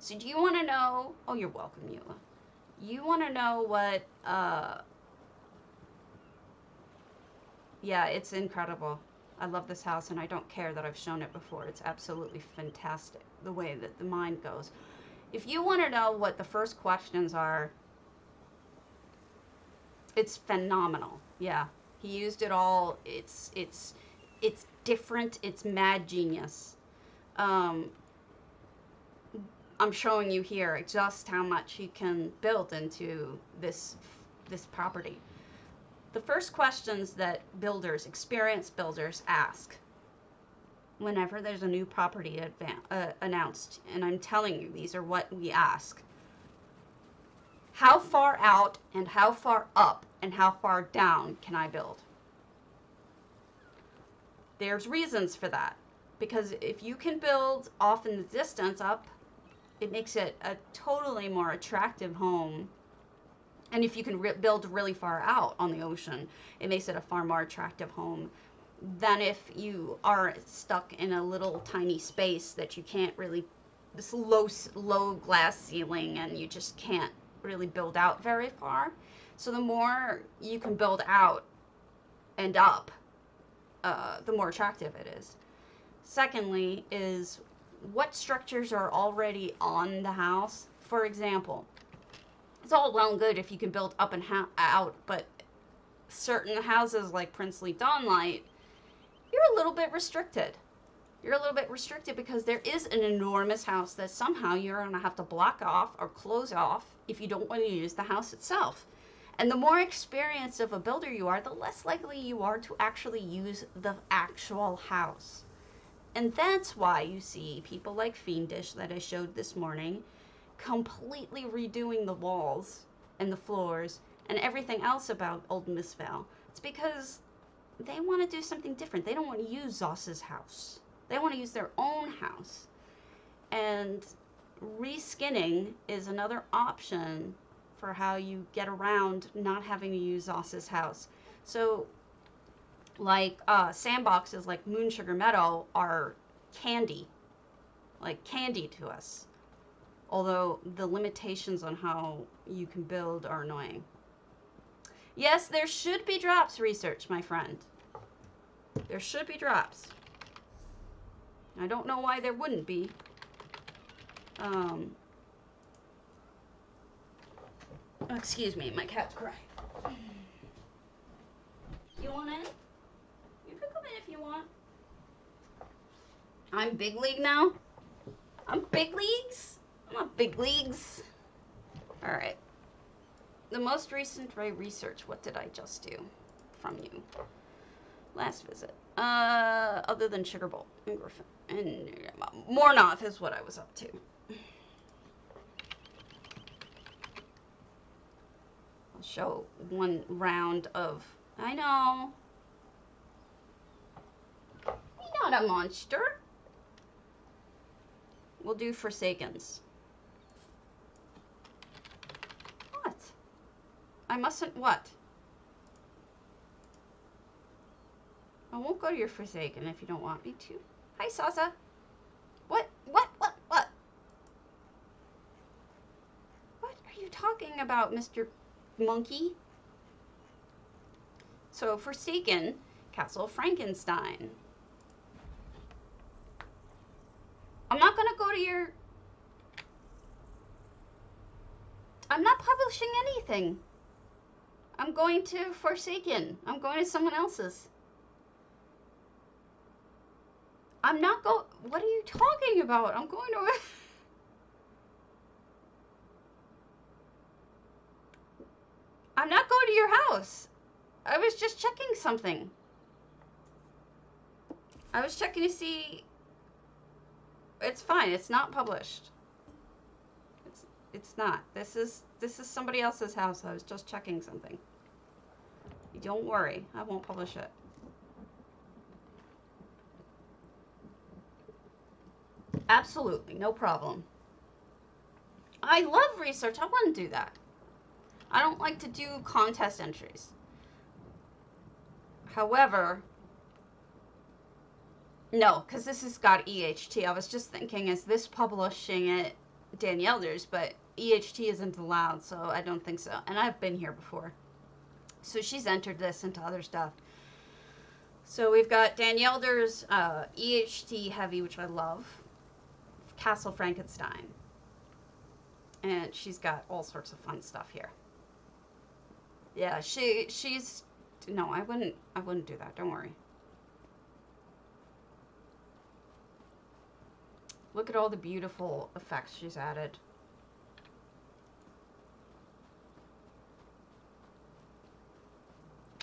So do you want to know, oh, you're welcome, Eula. You want to know what, yeah, it's incredible. I love this house, and I don't care that I've shown it before. It's absolutely fantastic, the way that the mind goes. If you want to know what the first questions are, it's phenomenal. Yeah, he used it all. It's different. It's mad genius. I'm showing you here just how much he can build into this property. The first questions that experienced builders ask whenever there's a new property announced, and I'm telling you, these are what we ask. How far out and how far up and how far down can I build? There's reasons for that, because if you can build off in the distance up, it makes it a totally more attractive home. And if you can build really far out on the ocean, it makes it a far more attractive home than if you are stuck in a little tiny space that you can't really, this low glass ceiling, and you just can't really build out very far. So the more you can build out and up, the more attractive it is. Secondly is what structures are already on the house. For example, it's all well and good if you can build up and out, but certain houses like Princely Dawnlight, you're a little bit restricted. You're a little bit restricted because there is an enormous house that somehow you're going to have to block off or close off if you don't want to use the house itself. And the more experienced of a builder you are, the less likely you are to actually use the actual house. And that's why you see people like Fiendish that I showed this morning completely redoing the walls and the floors and everything else about Old Mistval. It's because they want to do something different. They don't want to use Zoss's house. They want to use their own house. And reskinning is another option for how you get around not having to use Zoss's house. So like sandboxes like Moon Sugar Meadow are candy, like candy to us. Although the limitations on how you can build are annoying. Yes, there should be drops, research, my friend. There should be drops. I don't know why there wouldn't be. Excuse me, my cat's crying. You want in? You can come in if you want. I'm big league now? I'm big leagues? I'm not big leagues. Alright. The most recent research, what did I just do from you? Last visit. Other than Sugar Bowl and Griffin. And Mornoth is what I was up to. I'll show one round of... I know. You're not a monster. We'll do Forsakens. What? I mustn't what? I won't go to your Forsaken if you don't want me to. Hi, Sasa. What talking about, Mr. Monkey? So, Forsaken, Castle Frankenstein. I'm not gonna go to your... I'm not publishing anything. I'm going to Forsaken. I'm going to someone else's. I'm not go... What are you talking about? I'm going to... I'm not going to your house. I was just checking something. I was checking to see... It's fine. It's not published. It's not. This is somebody else's house. I was just checking something. Don't worry. I won't publish it. Absolutely. No problem. I love research. I want to do that. I don't like to do contest entries. However, no, because this has got EHT. I was just thinking, is this publishing it Danielder's, but EHT isn't allowed, so I don't think so. And I've been here before. So she's entered this into other stuff. So we've got Danielder's EHT heavy, which I love. Castle Frankenstein. And she's got all sorts of fun stuff here. Yeah, she's... No, I wouldn't do that. Don't worry. Look at all the beautiful effects she's added.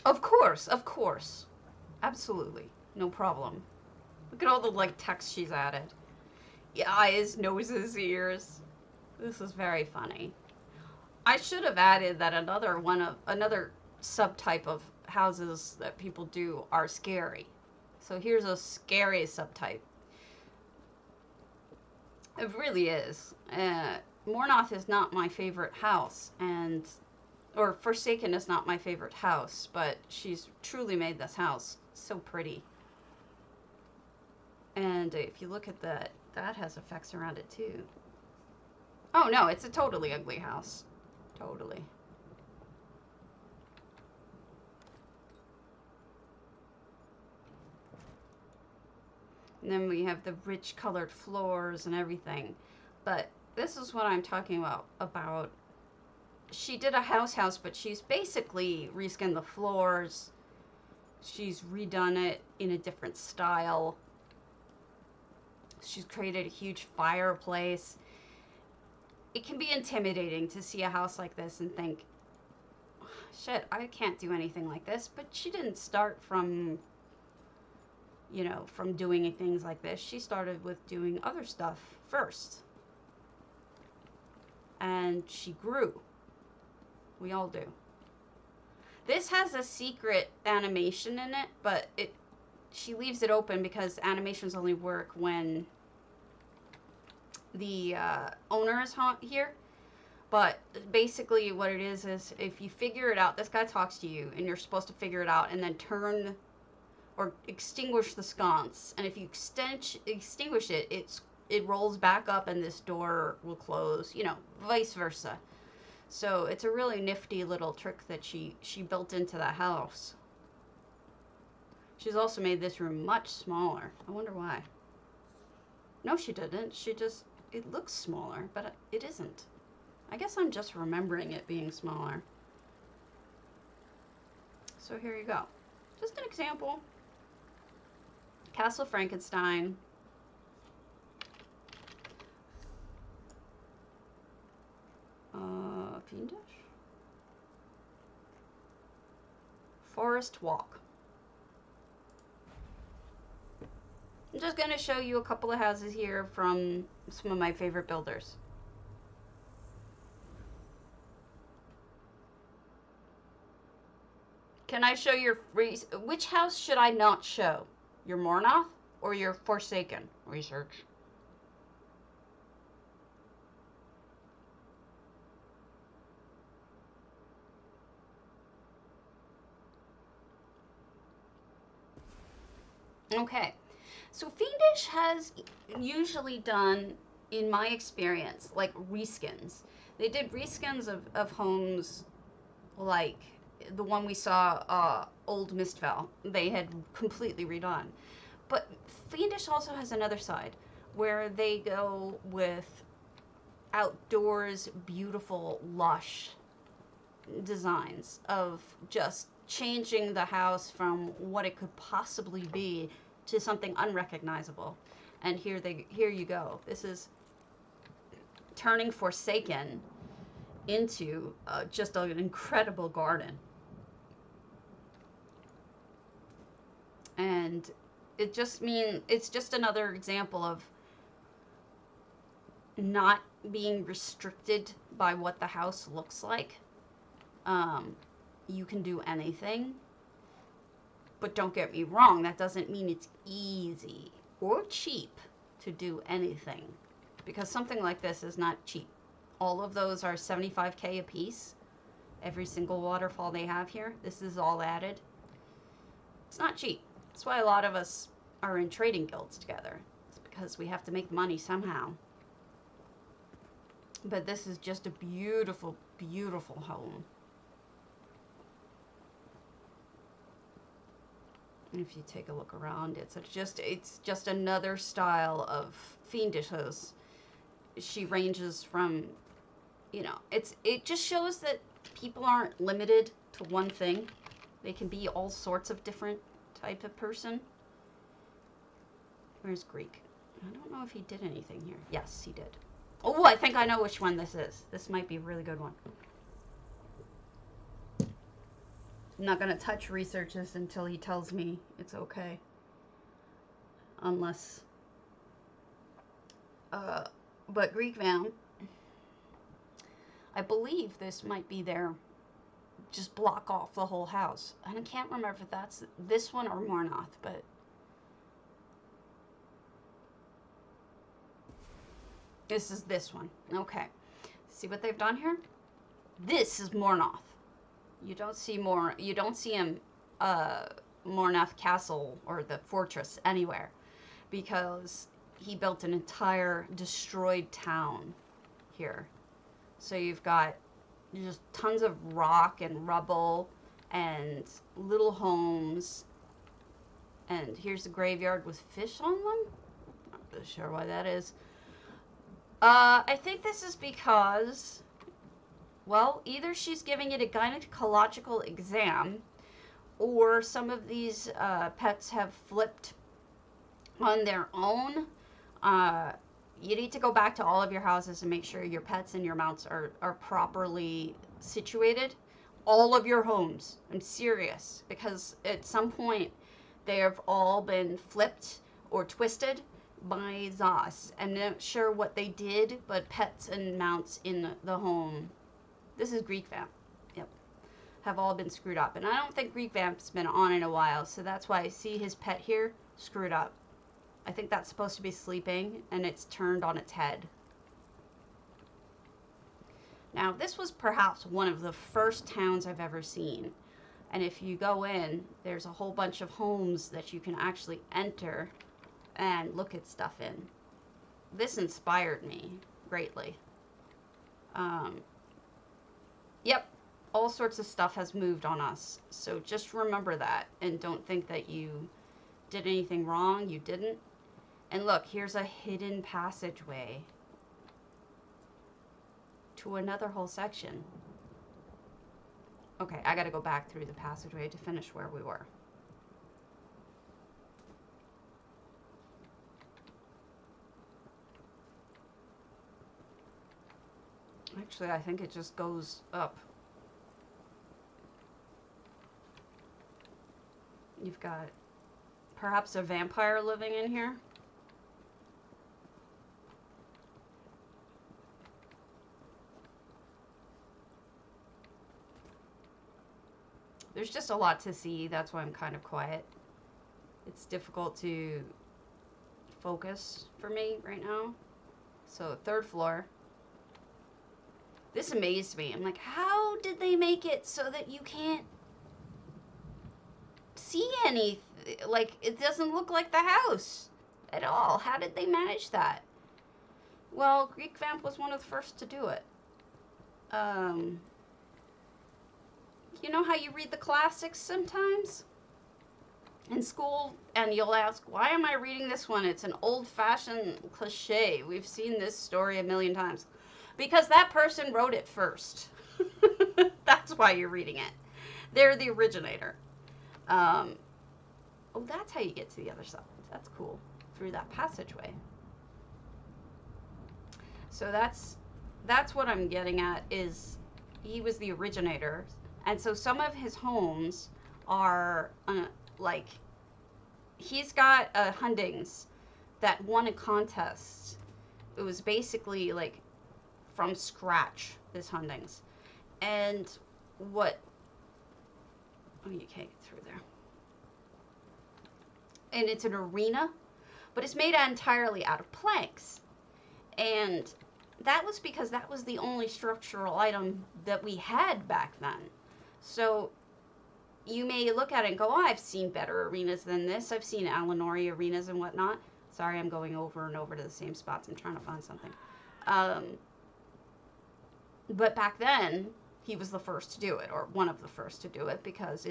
Of course, of course. Absolutely. No problem. Look at all the, like, text she's added. Eyes, noses, ears. This is very funny. I should have added that another subtype of houses that people do are scary. So here's a scary subtype. It really is. Mornoth is not my favorite house, or Forsaken is not my favorite house, but she's truly made this house so pretty. And if you look at that has effects around it too. Oh no, it's a totally ugly house. Totally. And then we have the rich colored floors and everything. But this is what I'm talking about. She did a house, but she's basically reskinned the floors. She's redone it in a different style. She's created a huge fireplace. It can be intimidating to see a house like this and think, shit, I can't do anything like this. But she didn't start from, from doing things like this. She started with doing other stuff first. And she grew. We all do. This has a secret animation in it, but she leaves it open because animations only work when the owner is here. But basically what it is if you figure it out, this guy talks to you and you're supposed to figure it out and then turn or extinguish the sconce. And if you extinguish it, it rolls back up and this door will close, vice versa. So it's a really nifty little trick that she built into that house. She's also made this room much smaller. I wonder why. No, she didn't. It looks smaller, but it isn't. I guess I'm just remembering it being smaller. So here you go. Just an example. Castle Frankenstein. Fiendish? Forest Walk. I'm just going to show you a couple of houses here from some of my favorite builders. Can I show your which house should I not show? Your Mornoth or your Forsaken? Research. Okay, so Fiendish has usually done, in my experience, like reskins. They did reskins of homes like the one we saw, Old Mistvale. They had completely redone. But Fiendish also has another side where they go with outdoors, beautiful, lush designs of just changing the house from what it could possibly be to something unrecognizable. And here you go. This is turning Forsaken into just an incredible garden. And it's just another example of not being restricted by what the house looks like. You can do anything, but don't get me wrong, that doesn't mean it's easy or cheap to do anything, because something like this is not cheap. All of those are $75K a piece. Every single waterfall they have here, this is all added. It's not cheap. That's why a lot of us are in trading guilds together. It's because we have to make money somehow. But this is just a beautiful, beautiful home. And if you take a look around, it's just another style of Fiendish's. She ranges from, you know, it just shows that people aren't limited to one thing. They can be all sorts of different type of person. Where's Greek? I don't know if he did anything here. Yes, he did. Oh, I think I know which one this is. This might be a really good one. I'm not going to touch researches until he tells me it's okay. Unless... but Greek Vamp, I believe this might be their just block off the whole house. And I can't remember if that's this one or Mornoth, but... This is this one. Okay. See what they've done here? This is Mornoth. You don't see him, Mornoth Castle or the fortress anywhere, because he built an entire destroyed town here. So you've got just tons of rock and rubble and little homes. And here's a graveyard with fish on them. Not really sure why that is. I think this is because, well, either she's giving it a gynecological exam, or some of these pets have flipped on their own. You need to go back to all of your houses and make sure your pets and your mounts are properly situated. All of your homes. I'm serious. Because at some point, they have all been flipped or twisted by Zos. I'm not sure what they did, but pets and mounts in the home. This is Greek Vamp. Yep. Have all been screwed up. And I don't think Greek Vamp's been on in a while, so that's why I see his pet here screwed up. I think that's supposed to be sleeping, and it's turned on its head. Now, this was perhaps one of the first towns I've ever seen. And if you go in, there's a whole bunch of homes that you can actually enter and look at stuff in. This inspired me greatly. Yep, all sorts of stuff has moved on us. So just remember that, and don't think that you did anything wrong. You didn't. And look, here's a hidden passageway to another whole section. Okay, I gotta go back through the passageway to finish where we were. Actually, I think it just goes up. You've got perhaps a vampire living in here. There's just a lot to see. That's why I'm kind of quiet. It's difficult to focus for me right now. So, third floor. This amazed me. I'm like, how did they make it so that you can't see anything? Like, it doesn't look like the house at all. How did they manage that? Well, Greek Vamp was one of the first to do it. Um, you know how you read the classics sometimes in school, and you'll ask, why am I reading this one? It's an old-fashioned cliche. We've seen this story a million times. Because that person wrote it first. That's why you're reading it. They're the originator. Oh, that's how you get to the other side. That's cool. Through that passageway. So that's what I'm getting at, is he was the originator. And so some of his homes are like, he's got a Hundings that won a contest. It was basically like from scratch, this Hundings. And what, oh, you can't get through there. And it's an arena, but it's made entirely out of planks. And that was because that was the only structural item that we had back then. So you may look at it and go, oh, I've seen better arenas than this. I've seen Alinori arenas and whatnot. Sorry, I'm going over and over to the same spots. I'm trying to find something. But back then, he was the first to do it, or one of the first to do it, because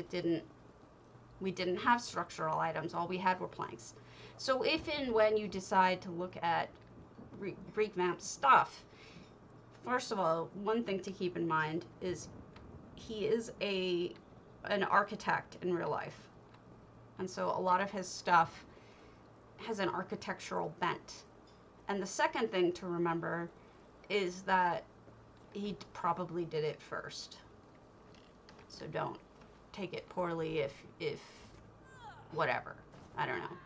we didn't have structural items. All we had were planks. So if and when you decide to look at revamped stuff, first of all, one thing to keep in mind is he is an architect in real life. And so a lot of his stuff has an architectural bent. And the second thing to remember is that he probably did it first. So don't take it poorly if whatever. I don't know.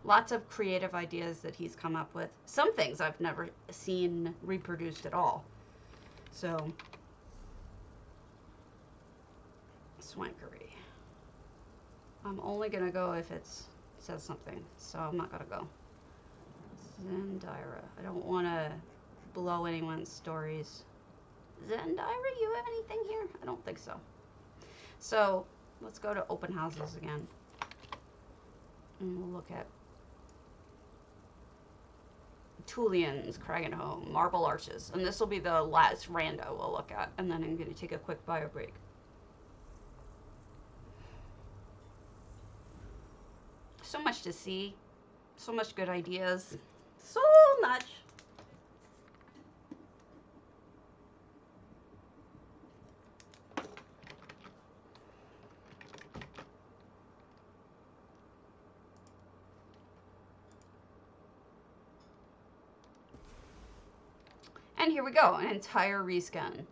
Lots of creative ideas that he's come up with. Some things I've never seen reproduced at all. So, Swankery. I'm only going to go if it says something, so I'm not going to go. Zendira. I don't want to blow anyone's stories. Zendira, you have anything here? I don't think so. So, let's go to open houses again. And we'll look at Tulians, Craigenholm, Marble Arches. And this will be the last rando we'll look at. And then I'm going to take a quick bio break. So much to see. So much good ideas. So much. And here we go, an entire reskin.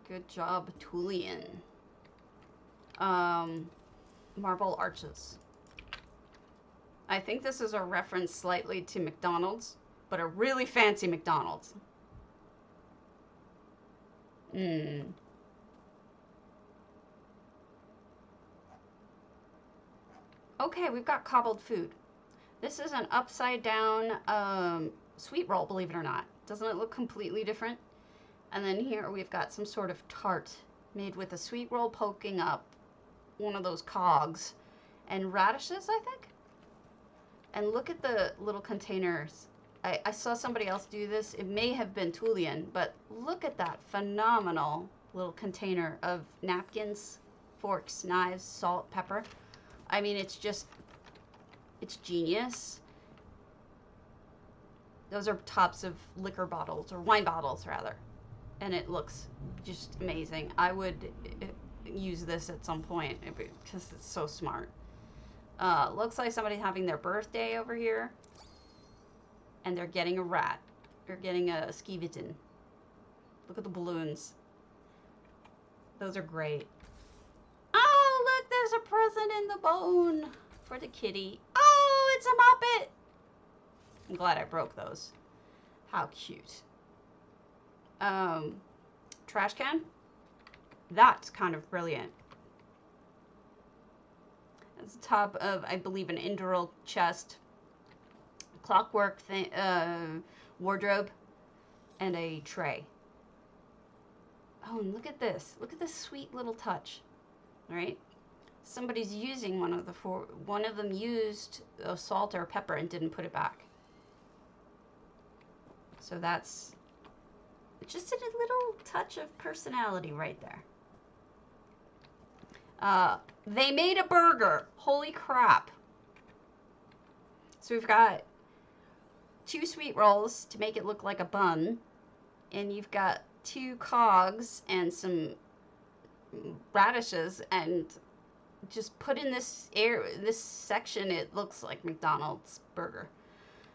Good job, Tulian. Marble Arches. I think this is a reference slightly to McDonald's, but a really fancy McDonald's. Okay, we've got cobbled food. This is an upside down sweet roll, believe it or not. Doesn't it look completely different? And then here we've got some sort of tart made with a sweet roll poking up one of those cogs and radishes, I think. And look at the little containers. I saw somebody else do this. It may have been Tulian, but look at that phenomenal little container of napkins, forks, knives, salt, pepper. I mean, it's genius. Those are tops of liquor bottles, or wine bottles rather. And it looks just amazing. I would use this at some point because it's so smart. Looks like somebody's having their birthday over here. And they're getting a rat. They're getting a skeevitin. Look at the balloons. Those are great. Oh, look, there's a present in the bone for the kitty. Oh, it's a Muppet. I'm glad I broke those. How cute. Trash can. That's kind of brilliant. It's the top of, I believe, an Indral chest, clockwork wardrobe, and a tray. Oh, and look at this. Look at this sweet little touch. All right. Somebody's using one of them used a salt or pepper and didn't put it back. So that's Just a little touch of personality right there. They made a burger. Holy crap. So we've got 2 sweet rolls to make it look like a bun. And you've got 2 cogs and some radishes, and just put in this section, it looks like McDonald's burger.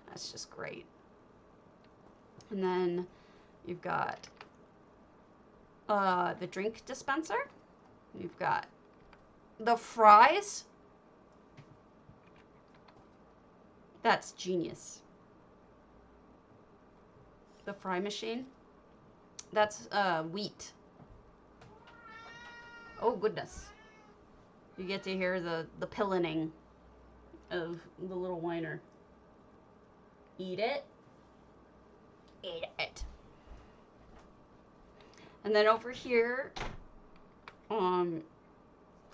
That's just great. And then you've got the drink dispenser. You've got the fries. That's genius. The fry machine. That's wheat. Oh goodness. You get to hear the pillaging of the little whiner. Eat it. Eat it. And then over here,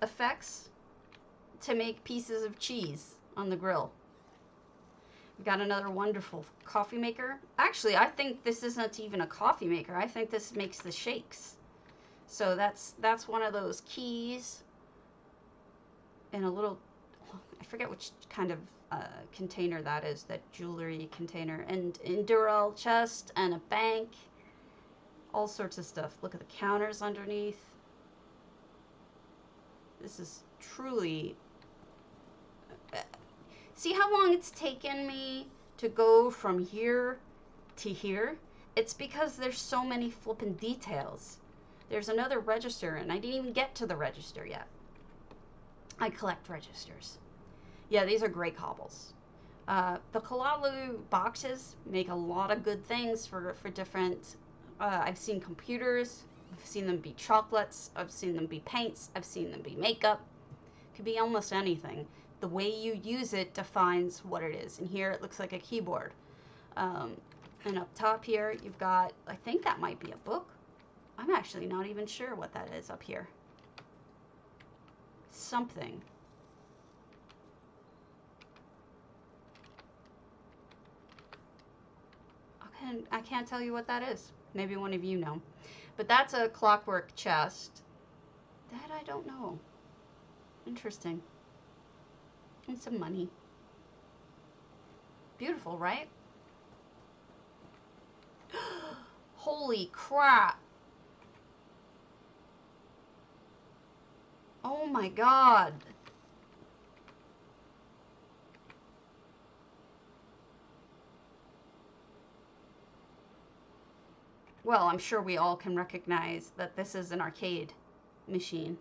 effects to make pieces of cheese on the grill. We've got another wonderful coffee maker. Actually, I think this isn't even a coffee maker. I think this makes the shakes. So that's one of those keys. And a little, I forget which kind of container that is, that jewelry container. And Indurel chest and a bank. All sorts of stuff. Look at the counters underneath. This is truly... See how long it's taken me to go from here to here? It's because there's so many flippin' details. There's another register, and I didn't even get to the register yet. I collect registers. Yeah, these are great cobbles. The Kalalu boxes make a lot of good things for different... I've seen computers. I've seen them be chocolates. I've seen them be paints. I've seen them be makeup. It could be almost anything. The way you use it defines what it is. And here it looks like a keyboard. And up top here, you've got, I think that might be a book. I'm actually not even sure what that is up here. Something. I can't tell you what that is. Maybe one of you know. But that's a clockwork chest. That I don't know. Interesting. And some money. Beautiful, right? Holy crap. Oh my god. Well, I'm sure we all can recognize that this is an arcade machine.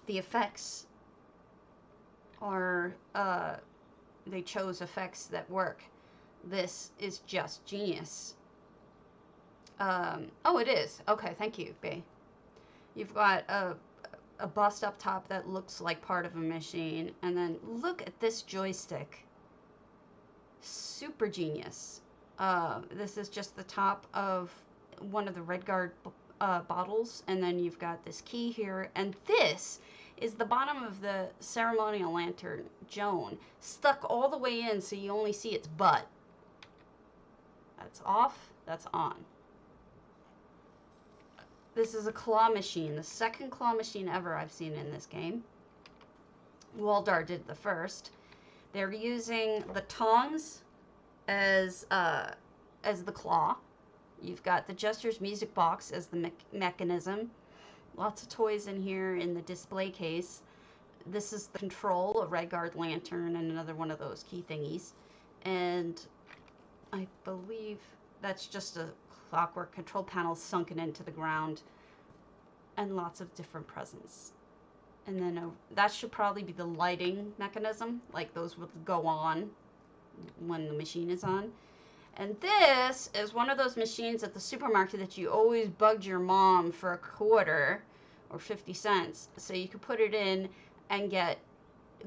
The effects are, they chose effects that work. This is just genius. Oh, it is. Okay, thank you, Bay. You've got a bust up top that looks like part of a machine, and then look at this joystick. Super genius. This is just the top of one of the Redguard bottles, and then you've got this key here, and this is the bottom of the ceremonial lantern, Joan, stuck all the way in so you only see its butt. That's off, that's on. This is a claw machine, the second claw machine ever I've seen in this game. Waldar did the first. They're using the tongs as the claw. You've got the Jester's music box as the mechanism. Lots of toys in here in the display case. This is the control, a Redguard lantern and another one of those key thingies. And I believe that's just a clockwork control panel sunken into the ground. And lots of different presents. And then that should probably be the lighting mechanism. Like those would go on when the machine is on. And this is one of those machines at the supermarket that you always bugged your mom for a quarter or 50 cents. So you could put it in and get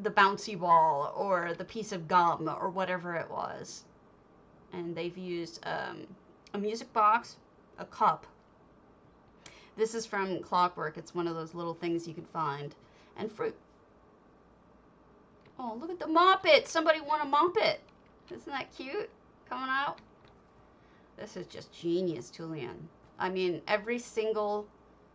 the bouncy ball or the piece of gum or whatever it was. And they've used a music box, a cup. This is from Clockwork. It's one of those little things you can find. And fruit. Oh, look at the Mop It. Somebody want to mop it. Isn't that cute? Coming out. This is just genius, Tulian. I mean, every single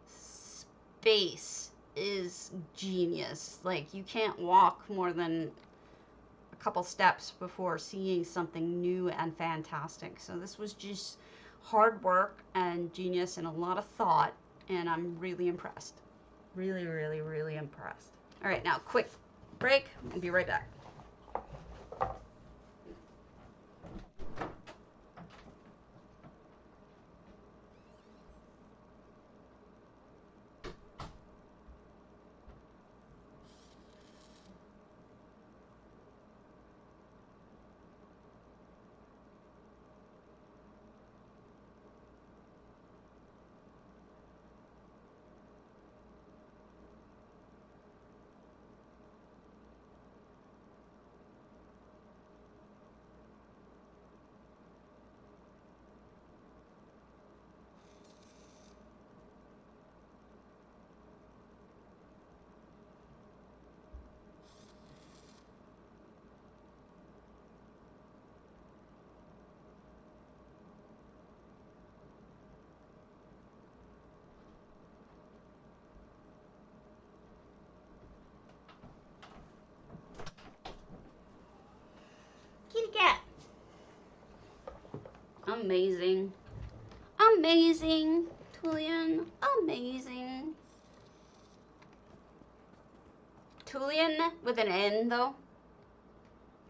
space is genius. Like, you can't walk more than a couple steps before seeing something new and fantastic. So this was just hard work and genius and a lot of thought, and I'm really impressed. Really, really, really impressed. All right, now quick break. I'll be right back. Kitty cat. Amazing. Amazing, Tulian. Amazing. Tulian with an N, though.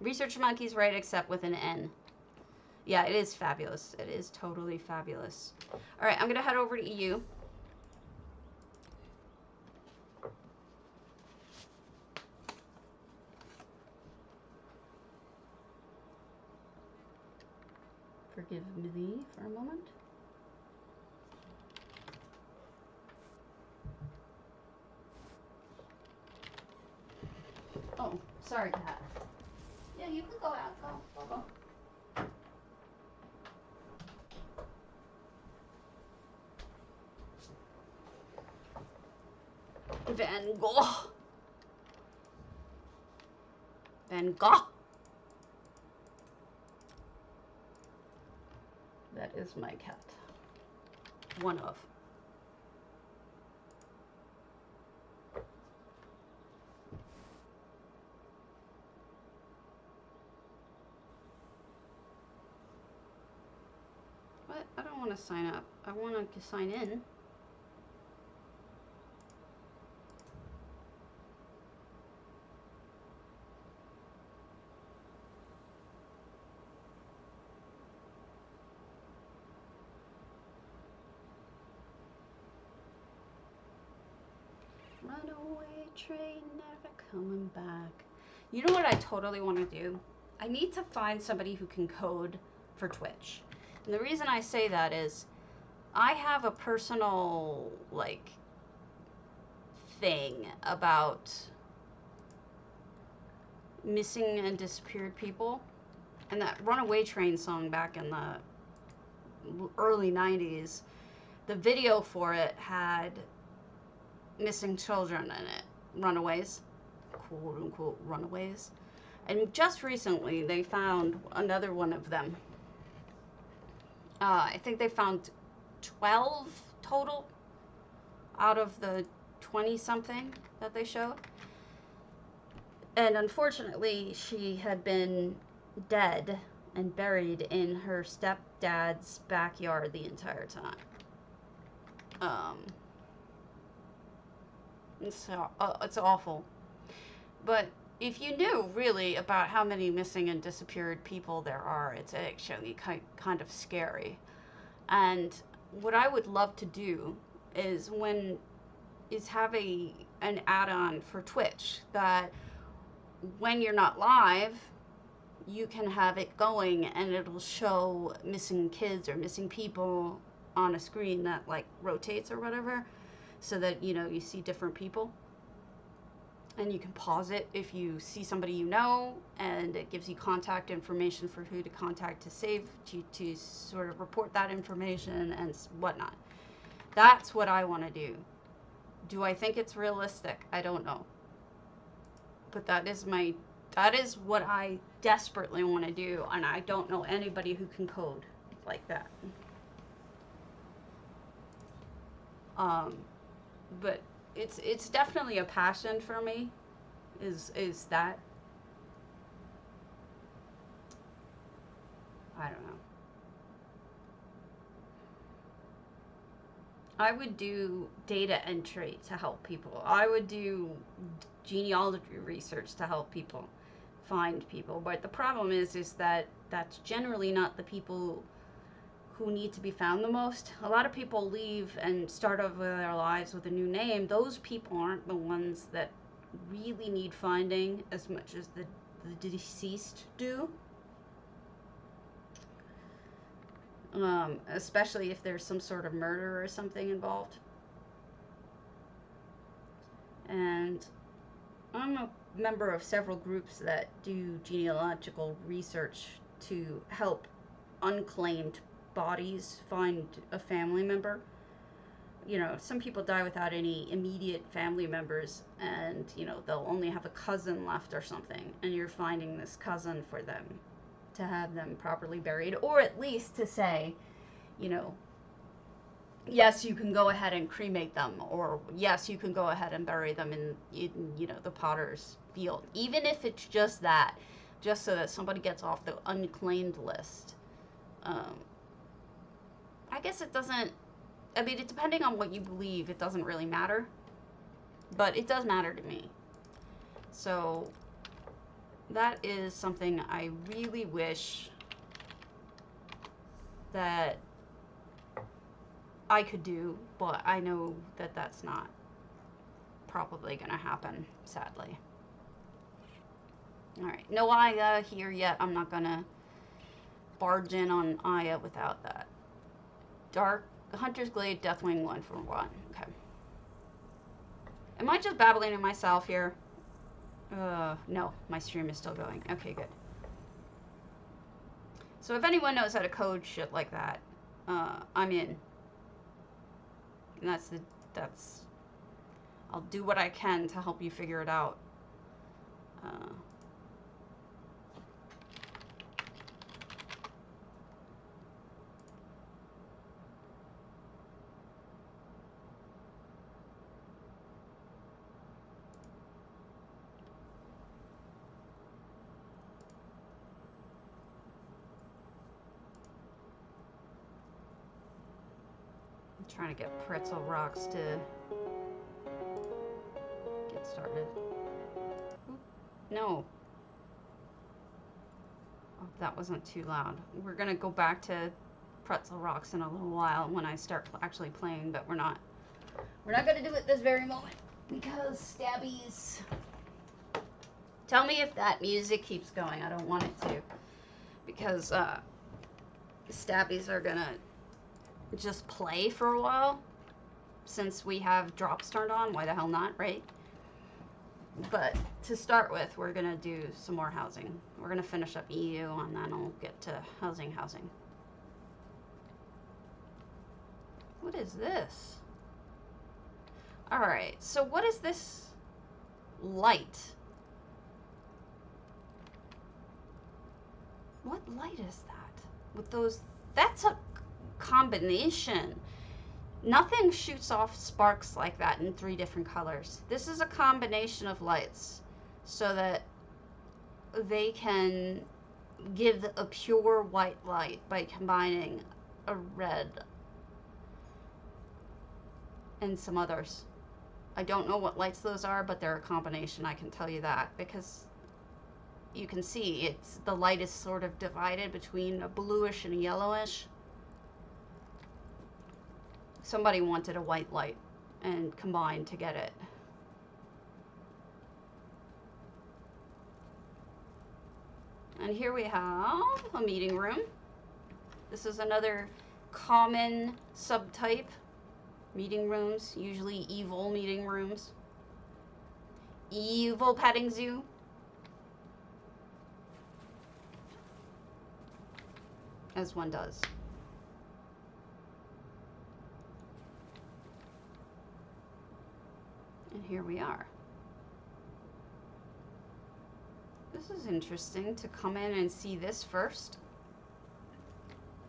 Research Monkey's right, except with an N. Yeah, it is fabulous. It is totally fabulous. All right, I'm going to head over to EU. Forgive me for a moment. Oh, sorry, cat. Yeah, you can go out. Go. Van Gogh. Van Gogh. That is my cat. One of. What? I don't want to sign up. I want to sign in. Runaway train never coming back. You know what I totally want to do? I need to find somebody who can code for Twitch. And the reason I say that is I have a personal, like, thing about missing and disappeared people. And that Runaway Train song back in the early 90s, the video for it had missing children in it. Runaways. Quote unquote runaways. And just recently they found another one of them. I think they found 12 total out of the 20-something that they showed. And unfortunately, she had been dead and buried in her stepdad's backyard the entire time. It's awful. But if you knew really about how many missing and disappeared people there are, it's actually kind of scary. And what I would love to do is have an add-on for Twitch that when you're not live, you can have it going and it'll show missing kids or missing people on a screen that like rotates or whatever, so that you see different people. And you can pause it if you see somebody you know, and it gives you contact information for who to contact to save, to sort of report that information and whatnot. That's what I want to do. Do I think it's realistic? I don't know. But that is what I desperately want to do, and I don't know anybody who can code. like that. But it's definitely a passion for me. Is that, I don't know. I would do data entry to help people. I would do genealogy research to help people find people. But the problem is that that's generally not the people who need to be found the most. A lot of people leave and start over their lives with a new name. Those people aren't the ones that really need finding as much as the deceased do. Especially if there's some sort of murder or something involved. And I'm a member of several groups that do genealogical research to help unclaimed bodies find a family member. You know, some people die without any immediate family members, and, you know, they'll only have a cousin left or something, and you're finding this cousin for them to have them properly buried, or at least to say, you know, yes, you can go ahead and cremate them, or yes, you can go ahead and bury them in you know, the potter's field, even if it's just that, just so that somebody gets off the unclaimed list. I guess it doesn't, I mean, depending on what you believe, it doesn't really matter, but it does matter to me. So that is something I really wish that I could do, but I know that that's not probably gonna happen, sadly. Alright, no Aya here yet. I'm not gonna barge in on Aya without that. Dark Hunter's Glade, Deathwing 1 for 1. Okay. Am I just babbling to myself here? No, my stream is still going. Okay, good. So if anyone knows how to code shit like that, I'm in. And that's, I'll do what I can to help you figure it out. Trying to get Pretzel Rocks to get started. Oop, no. Oh, that wasn't too loud. We're gonna go back to Pretzel Rocks in a little while when I start actually playing, but we're not gonna do it this very moment because Stabbies. Tell me if that music keeps going. I don't want it to, because Stabbies are gonna just play for a while since we have drops turned on. Why the hell not, right? But to start with, we're gonna do some more housing. We're gonna finish up EU and then I'll get to housing. What is this? Alright, so what is this light? What light is that? With those, that's a combination. Nothing shoots off sparks like that in 3 different colors. This is a combination of lights so that they can give a pure white light by combining a red and some others. I don't know what lights those are, but they're a combination, I can tell you that, because you can see it's, the light is sort of divided between a bluish and a yellowish. Somebody wanted a white light and combined to get it. And here we have a meeting room. This is another common subtype. Meeting rooms, usually evil meeting rooms. Evil petting zoo. As one does. And here we are. This is interesting to come in and see this first.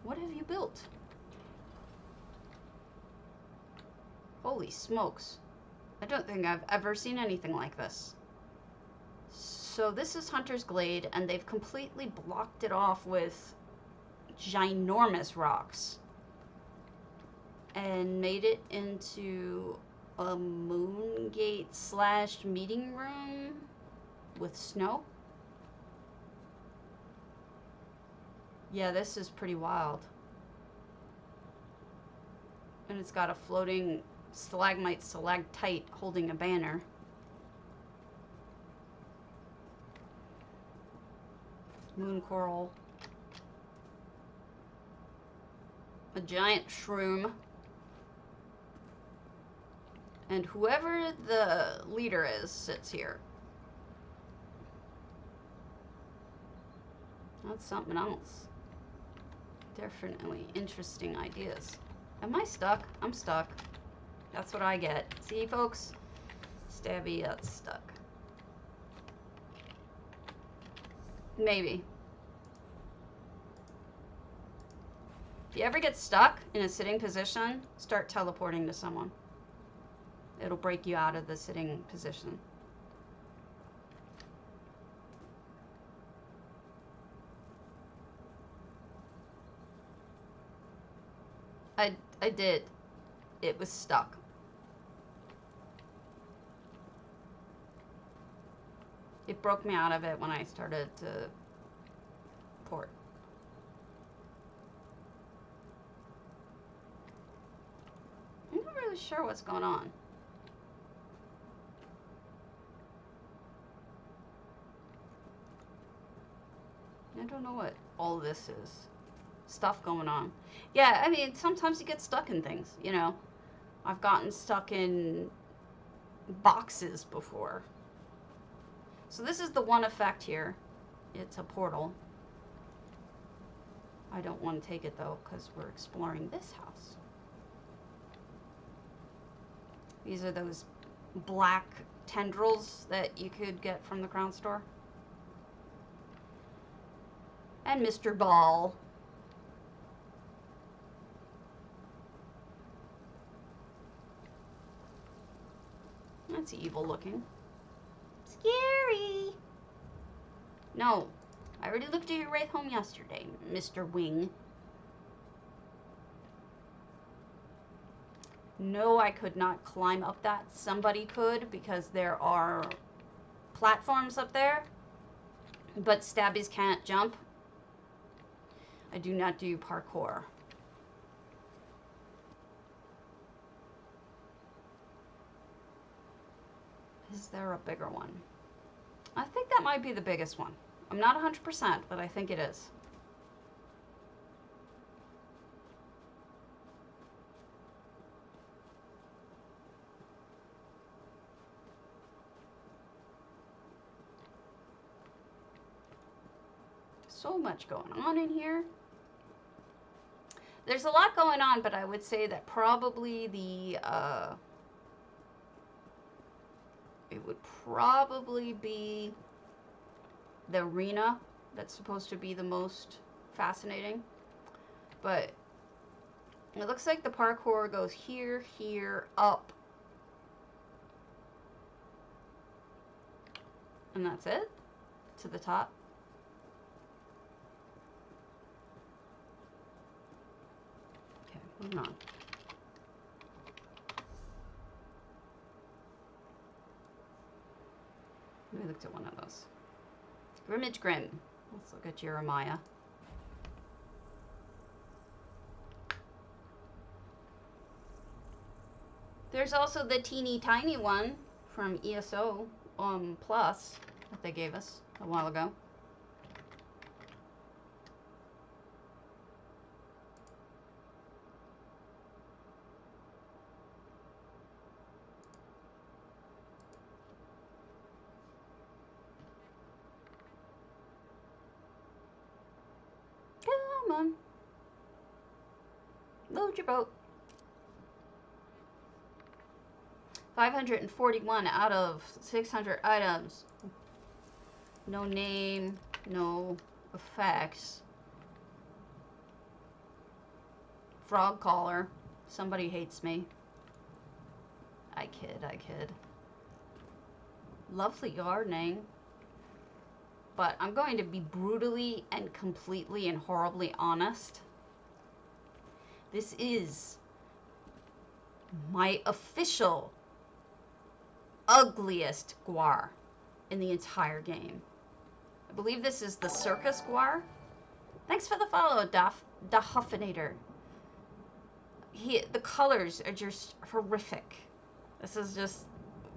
What have you built? Holy smokes. I don't think I've ever seen anything like this. So this is Hunter's Glade, and they've completely blocked it off with ginormous rocks. And made it into a moon gate / meeting room with snow. Yeah, this is pretty wild. And it's got a floating stalagmite stalactite holding a banner. Moon coral. A giant shroom. And whoever the leader is sits here. That's something else. Definitely interesting ideas. Am I stuck? I'm stuck. That's what I get. See, folks? Stabby got stuck. Maybe. If you ever get stuck in a sitting position, start teleporting to someone. It'll break you out of the sitting position. I did. It was stuck. It broke me out of it when I started to port. I'm not really sure what's going on. I don't know what all this is. Stuff going on. Yeah, I mean, sometimes you get stuck in things, you know. I've gotten stuck in boxes before. So this is the one effect here. It's a portal. I don't want to take it though, because we're exploring this house. These are those black tendrils that you could get from the Crown Store. And Mr. Ball. That's evil looking. Scary. No, I already looked at your Wraith home yesterday, Mr. Wing. No, I could not climb up that. Somebody could, because there are platforms up there. But stabbies can't jump. I do not do parkour. Is there a bigger one? I think that might be the biggest one. I'm not 100%, but I think it is. So much going on in here. There's a lot going on, but I would say that probably the, it would probably be the arena that's supposed to be the most fascinating. But it looks like the parkour goes here, here, up. And that's it? To the top? Okay, moving on. We looked at one of those. Grimmage Grim. Let's look at Jeremiah. There's also the teeny tiny one from ESO Plus that they gave us a while ago. Come on. Load your boat. 541 out of 600 items. No name, no effects. Frog collar. Somebody hates me. I kid, I kid. Lovely gardening. But I'm going to be brutally and completely and horribly honest. This is my official ugliest guar in the entire game. I believe this is the circus guar. Thanks for the follow, Dahuffinator. The colors are just horrific. This is just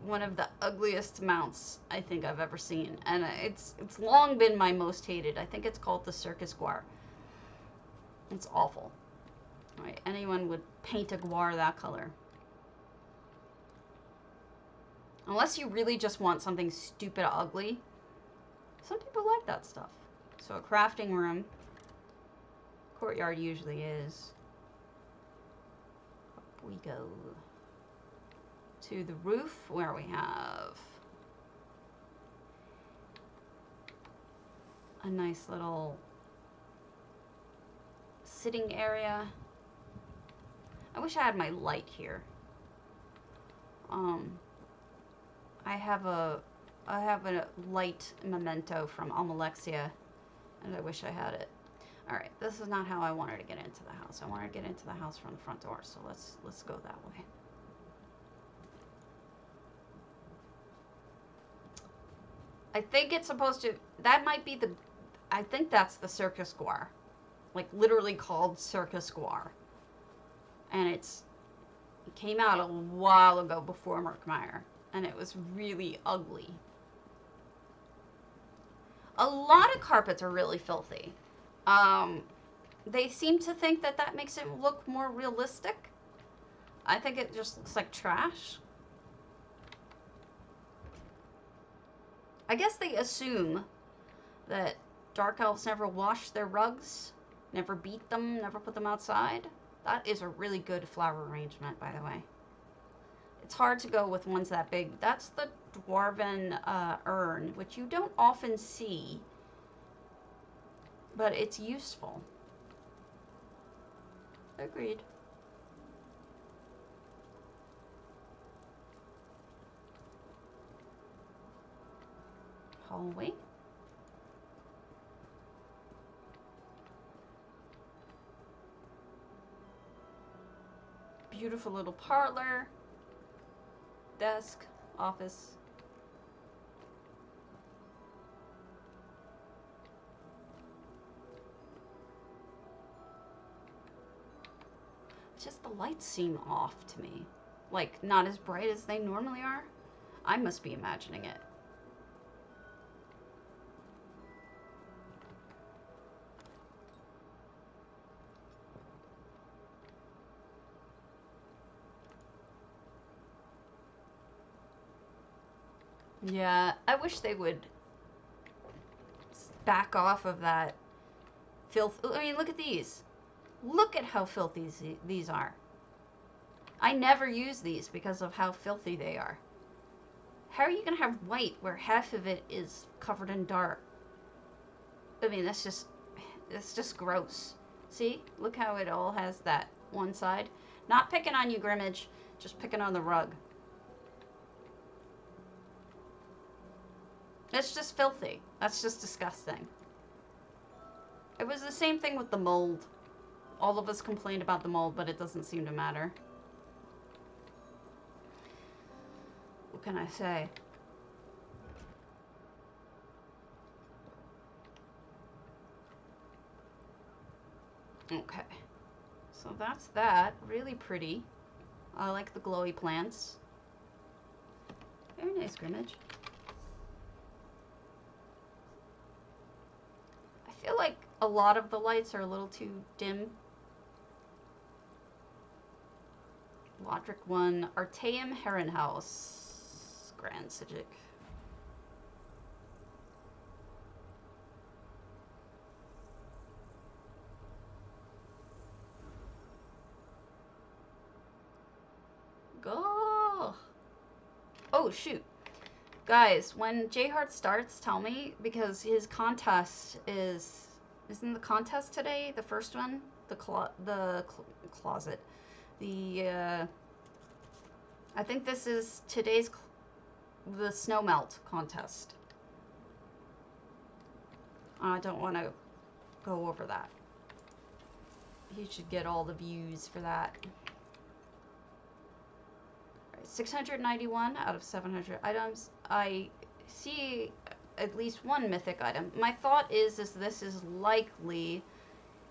one of the ugliest mounts I think I've ever seen. And it's long been my most hated. I think it's called the circus guar. It's awful. Right, anyone would paint a guar that color. Unless you really just want something stupid ugly. Some people like that stuff. So a crafting room. Courtyard usually is. Up we go. To the roof where we have a nice little sitting area. I wish I had my light here. I have a light memento from Almalexia, and I wish I had it. All right, this is not how I wanted to get into the house. I wanted to get into the house from the front door, so let's go that way. I think it's supposed to, that might be the, I think that's the circus guar. Like literally called circus guar. And it came out a while ago before Murkmire. And it was really ugly. A lot of carpets are really filthy. They seem to think that that makes it look more realistic. I think it just looks like trash. I guess they assume that dark elves never wash their rugs, never beat them, never put them outside. That is a really good flower arrangement, by the way. It's hard to go with ones that big. That's the dwarven urn, which you don't often see, but it's useful. Agreed. Hallway. Beautiful little parlor. Desk. Office. Just the lights seem off to me. Like, not as bright as they normally are. I must be imagining it. Yeah, I wish they would back off of that filth. I mean, look at these. Look at how filthy these are. I never use these because of how filthy they are. How are you going to have white where half of it is covered in dark? I mean, that's just gross. See? Look how it all has that one side. Not picking on you, Grimmage. Just picking on the rug. It's just filthy. That's just disgusting. It was the same thing with the mold. All of us complained about the mold, but it doesn't seem to matter. What can I say? Okay. So that's that. Really pretty. I like the glowy plants. Very nice, Grimmage. I feel like a lot of the lights are a little too dim. Lodric 1, Artaeum Herrenhaus, Grand Sigic. Go! Oh, shoot. Guys, when J-Heart starts, tell me, because his contest is Isn't the contest today the first one? The closet. The I think this is today's the snow melt contest. I don't want to go over that. He should get all the views for that. 691 out of 700 items. I see at least one mythic item. My thought is this is likely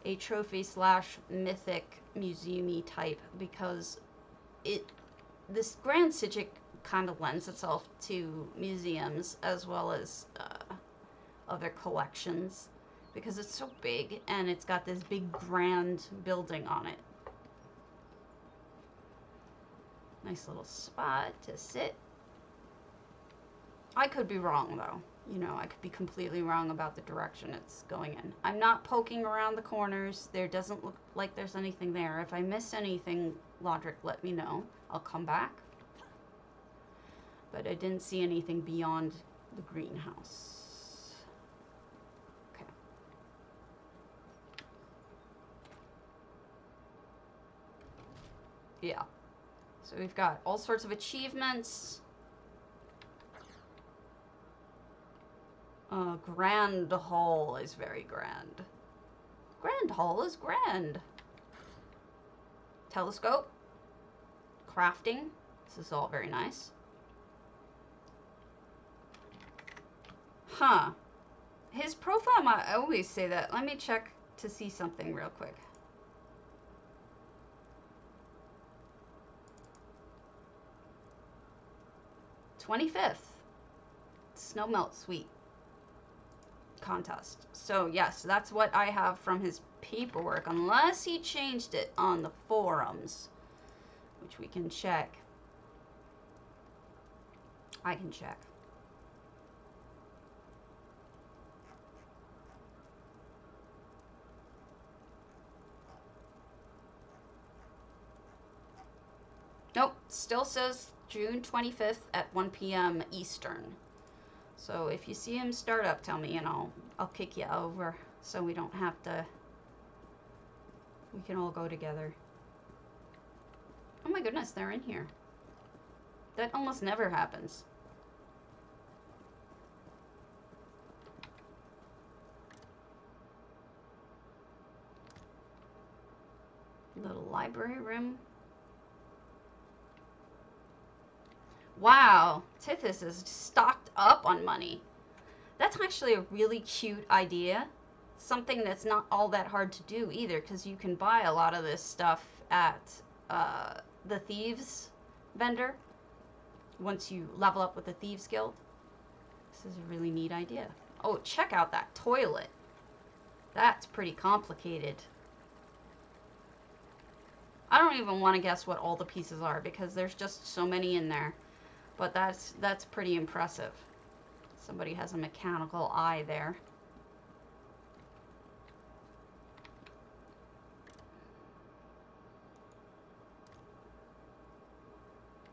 a trophy slash mythic museum-y type, because this Grand Sigil kind of lends itself to museums as well as other collections, because it's so big and it's got this big grand building on it. Nice little spot to sit. I could be wrong though. You know, I could be completely wrong about the direction it's going in. I'm not poking around the corners. There doesn't look like there's anything there. If I missed anything, Lodric, let me know. I'll come back. But I didn't see anything beyond the greenhouse. Okay. Yeah. So we've got all sorts of achievements. Grand Hall is very grand. Grand Hall is grand. Telescope. Crafting. This is all very nice. Huh. His profile, I always say that. Let me check to see something real quick. '25th. Snow Melt Suite contest. So yes, that's what I have from his paperwork, unless he changed it on the forums, which we can check. I can check. Nope, still says June 25th at 1 p.m. Eastern. So if you see him start up, tell me and I'll kick you over so we don't have to. We can all go together. Oh my goodness, they're in here. That almost never happens. Little library room. Wow, Tithys is stocked up on money. That's actually a really cute idea. Something that's not all that hard to do either, because you can buy a lot of this stuff at the Thieves vendor once you level up with the Thieves Guild. This is a really neat idea. Oh, check out that toilet. That's pretty complicated. I don't even want to guess what all the pieces are, because there's just so many in there. But that's pretty impressive. Somebody has a mechanical eye there.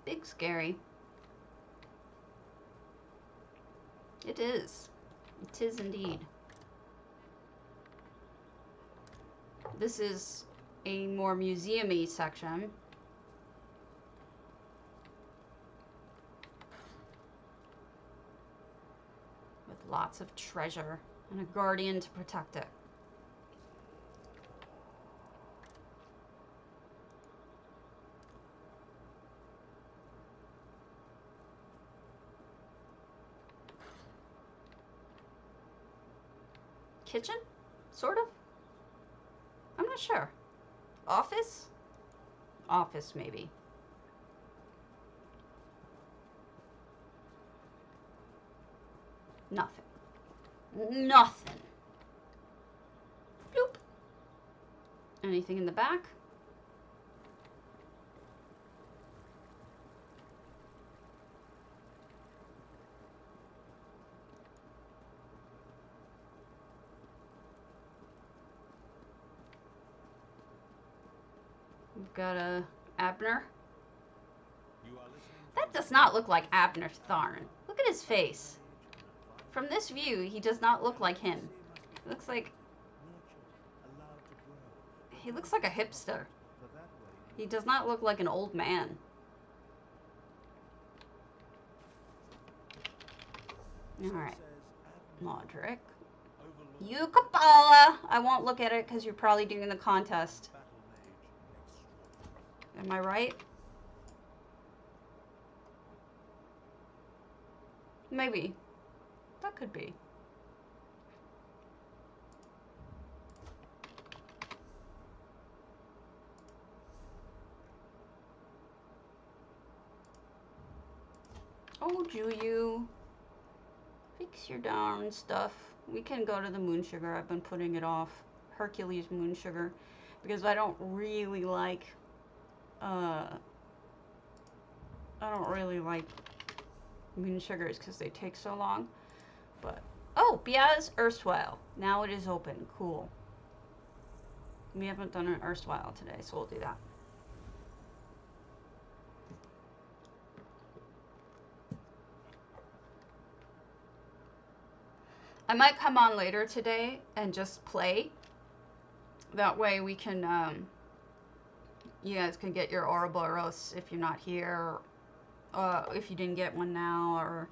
Big scary. It is. It is indeed. This is a more museum-y section. Lots of treasure and a guardian to protect it. Kitchen? Sort of? I'm not sure. Office? Office, maybe. Nothing. Nothing. Bloop. Anything in the back? We've got a Abner. That does not look like Abner Tharn. Look at his face. From this view, he does not look like him. It looks like He looks like a hipster. He does not look like an old man. Alright. Modric. Yukapala! I won't look at it because you're probably doing the contest. Am I right? Maybe. That could be. Oh, Juyu. Fix your darn stuff. We can go to the moon sugar. I've been putting it off. Hercules moon sugar. Because I don't really like... I don't really like moon sugars because they take so long. But... Oh! Biaz Erstwhile. Now it is open. Cool. We haven't done an Erstwhile today, so we'll do that. I might come on later today and just play. That way we can, you guys can get your Ouroboros if you're not here. If you didn't get one now, or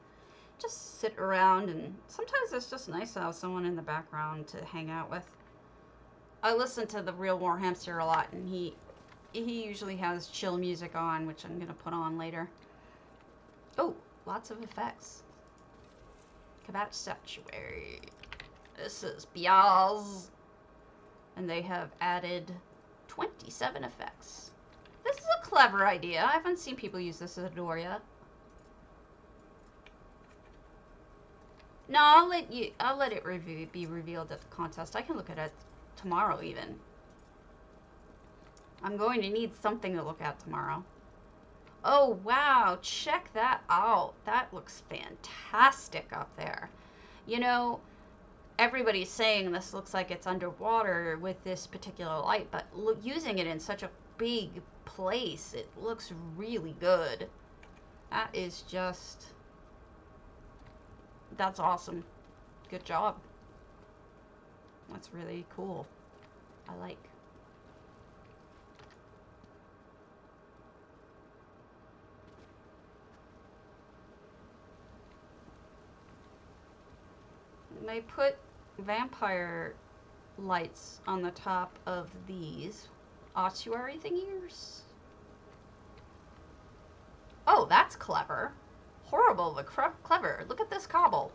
just sit around. And sometimes it's just nice to have someone in the background to hang out with. I listen to the Real War Hamster a lot, and he usually has chill music on, which I'm going to put on later. Oh, lots of effects. Kabat Statuary. This is Biaz. And they have added 27 effects. This is a clever idea. I haven't seen people use this as a door yet. No, I'll let it be revealed at the contest. I can look at it tomorrow even. I'm going to need something to look at tomorrow. Oh, wow. Check that out. That looks fantastic up there. You know, everybody's saying this looks like it's underwater with this particular light, but using it in such a big place, it looks really good. That is just... That's awesome. Good job. That's really cool. I like. They put vampire lights on the top of these ossuary thingies. Oh, that's clever. Horrible, but clever. Look at this cobble.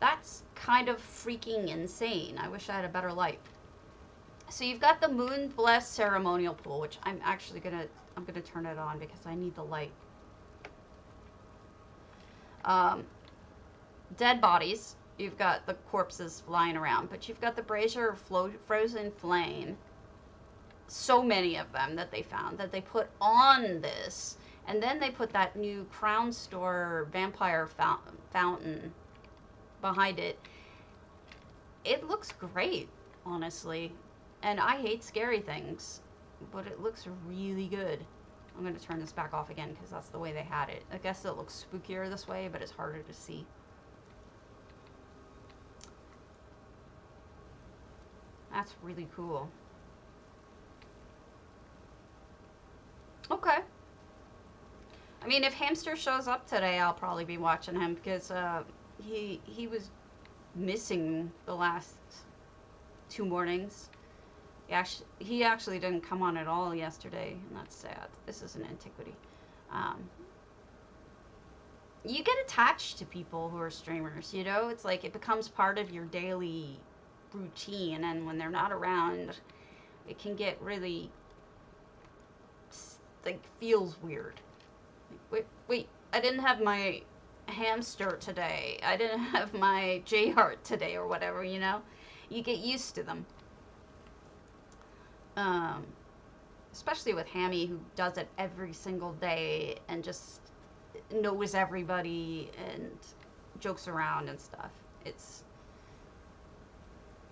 That's kind of freaking insane. I wish I had a better light. So you've got the Moon Blessed Ceremonial Pool, which I'm actually gonna turn it on because I need the light. Dead bodies. You've got the corpses flying around, but you've got the Brazier of Frozen Flame. So many of them that they found that they put on this, and then they put that new Crown Store vampire fountain behind it. It looks great, honestly, and I hate scary things, but it looks really good. I'm going to turn this back off again because that's the way they had it. I guess it looks spookier this way, but it's harder to see. That's really cool. Okay. I mean, if Hamster shows up today, I'll probably be watching him because he was missing the last 2 mornings. He actually didn't come on at all yesterday, and that's sad. This is an antiquity. You get attached to people who are streamers, you know? It's like it becomes part of your daily routine, and when they're not around, it can get really, like, feels weird. Wait, I didn't have my hamster today. I didn't have my J-Heart today, or whatever, you know? You get used to them. Especially with Hammy, who does it every single day and just knows everybody and jokes around and stuff.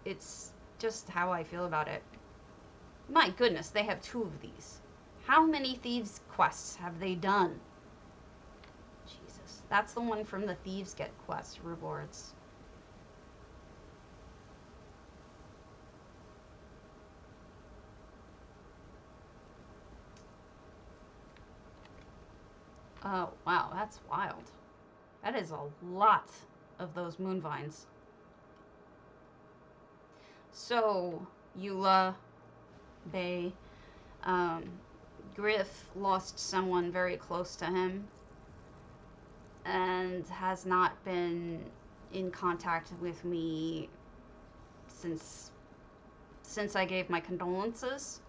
It's just how I feel about it. My goodness, they have 2 of these. How many Thieves quests have they done? Jesus, that's the one from the Thieves Get quest rewards. Oh, wow, that's wild. That is a lot of those moon vines. So, Eula, Bay, um, Griff lost someone very close to him and has not been in contact with me since I gave my condolences.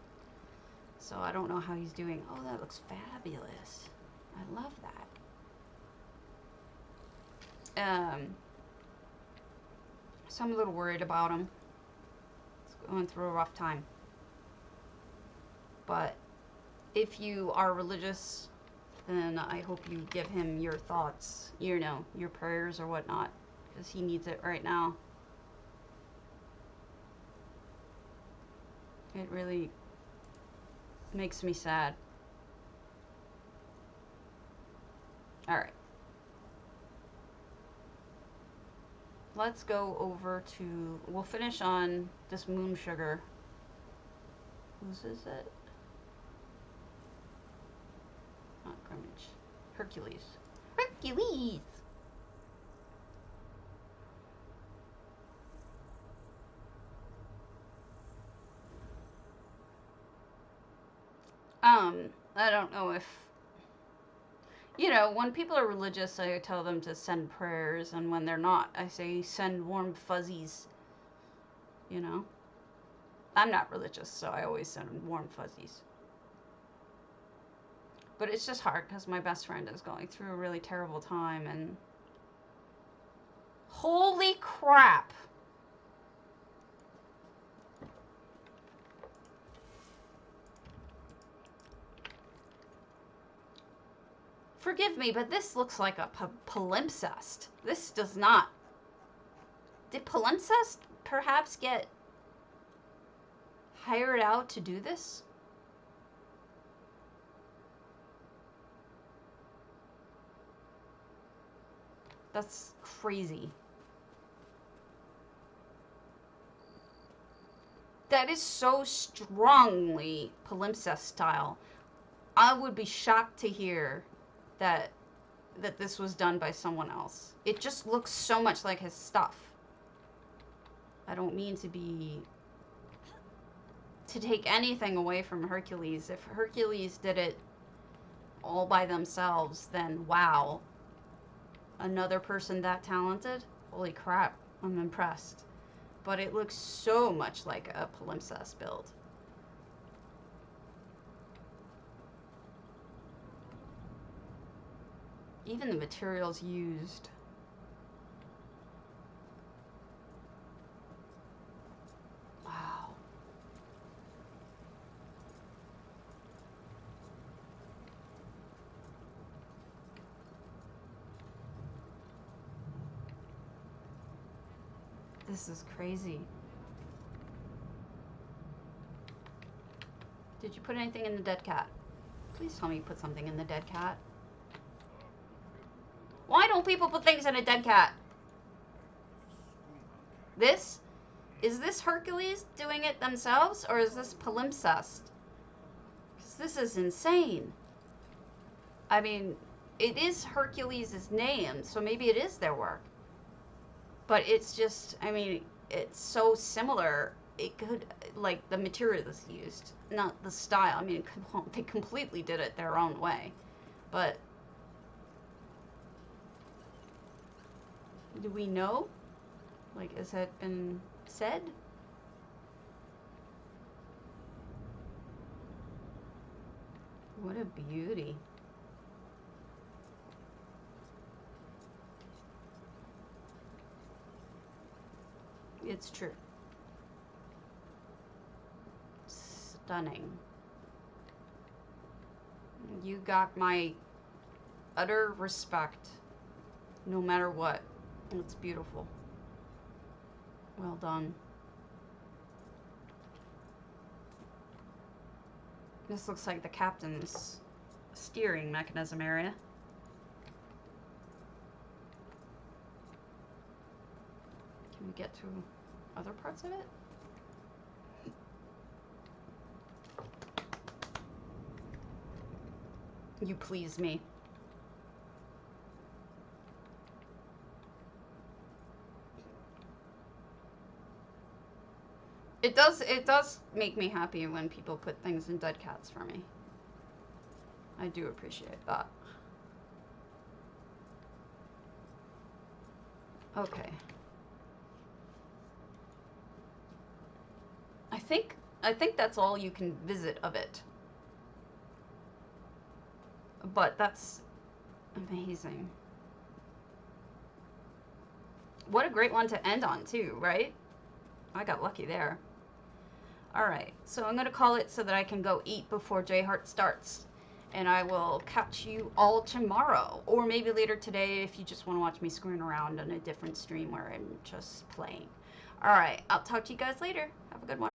So I don't know how he's doing. Oh, that looks fabulous. I love that. So I'm a little worried about him. He's going through a rough time. But if you are religious, then I hope you give him your thoughts, you know, your prayers or whatnot, because he needs it right now. It really makes me sad. Alright. Let's go over to... We'll finish on this moon sugar. Whose is it? Not Grimmage. Hercules. Hercules! I don't know if... You know, when people are religious, I tell them to send prayers, and when they're not, I say send warm fuzzies. You know? I'm not religious, so I always send warm fuzzies. But it's just hard, because my best friend is going through a really terrible time, and... Holy crap! Forgive me, but this looks like a palimpsest. This does not. Did palimpsest perhaps get hired out to do this? That's crazy. That is so strongly palimpsest style. I would be shocked to hear that this was done by someone else. It just looks so much like his stuff. I don't mean to take anything away from Hercules. If Hercules did it all by themselves, then wow. Another person that talented? Holy crap, I'm impressed. But it looks so much like a palimpsest build. Even the materials used. Wow. This is crazy. Did you put anything in the dead cat? Please tell me you put something in the dead cat. Why don't people put things in a dead cat? This? Is this Hercules doing it themselves, or is this palimpsest? Because this is insane. I mean, it is Hercules' name, so maybe it is their work. But it's just, I mean, it's so similar. It could, like, the materials used, not the style. I mean, they completely did it their own way. But do we know? Like, has that been said? What a beauty. It's true. Stunning. You got my utter respect, no matter what. It's beautiful. Well done. This looks like the captain's steering mechanism area. Can we get to other parts of it? You please me. does make me happy when people put things in Dead Cats for me. I do appreciate that. Okay. I think that's all you can visit of it. But that's amazing. What a great one to end on too, right? I got lucky there. Alright, so I'm going to call it so that I can go eat before J-Heart starts. And I will catch you all tomorrow. Or maybe later today if you just want to watch me screwing around on a different stream where I'm just playing. Alright, I'll talk to you guys later. Have a good one.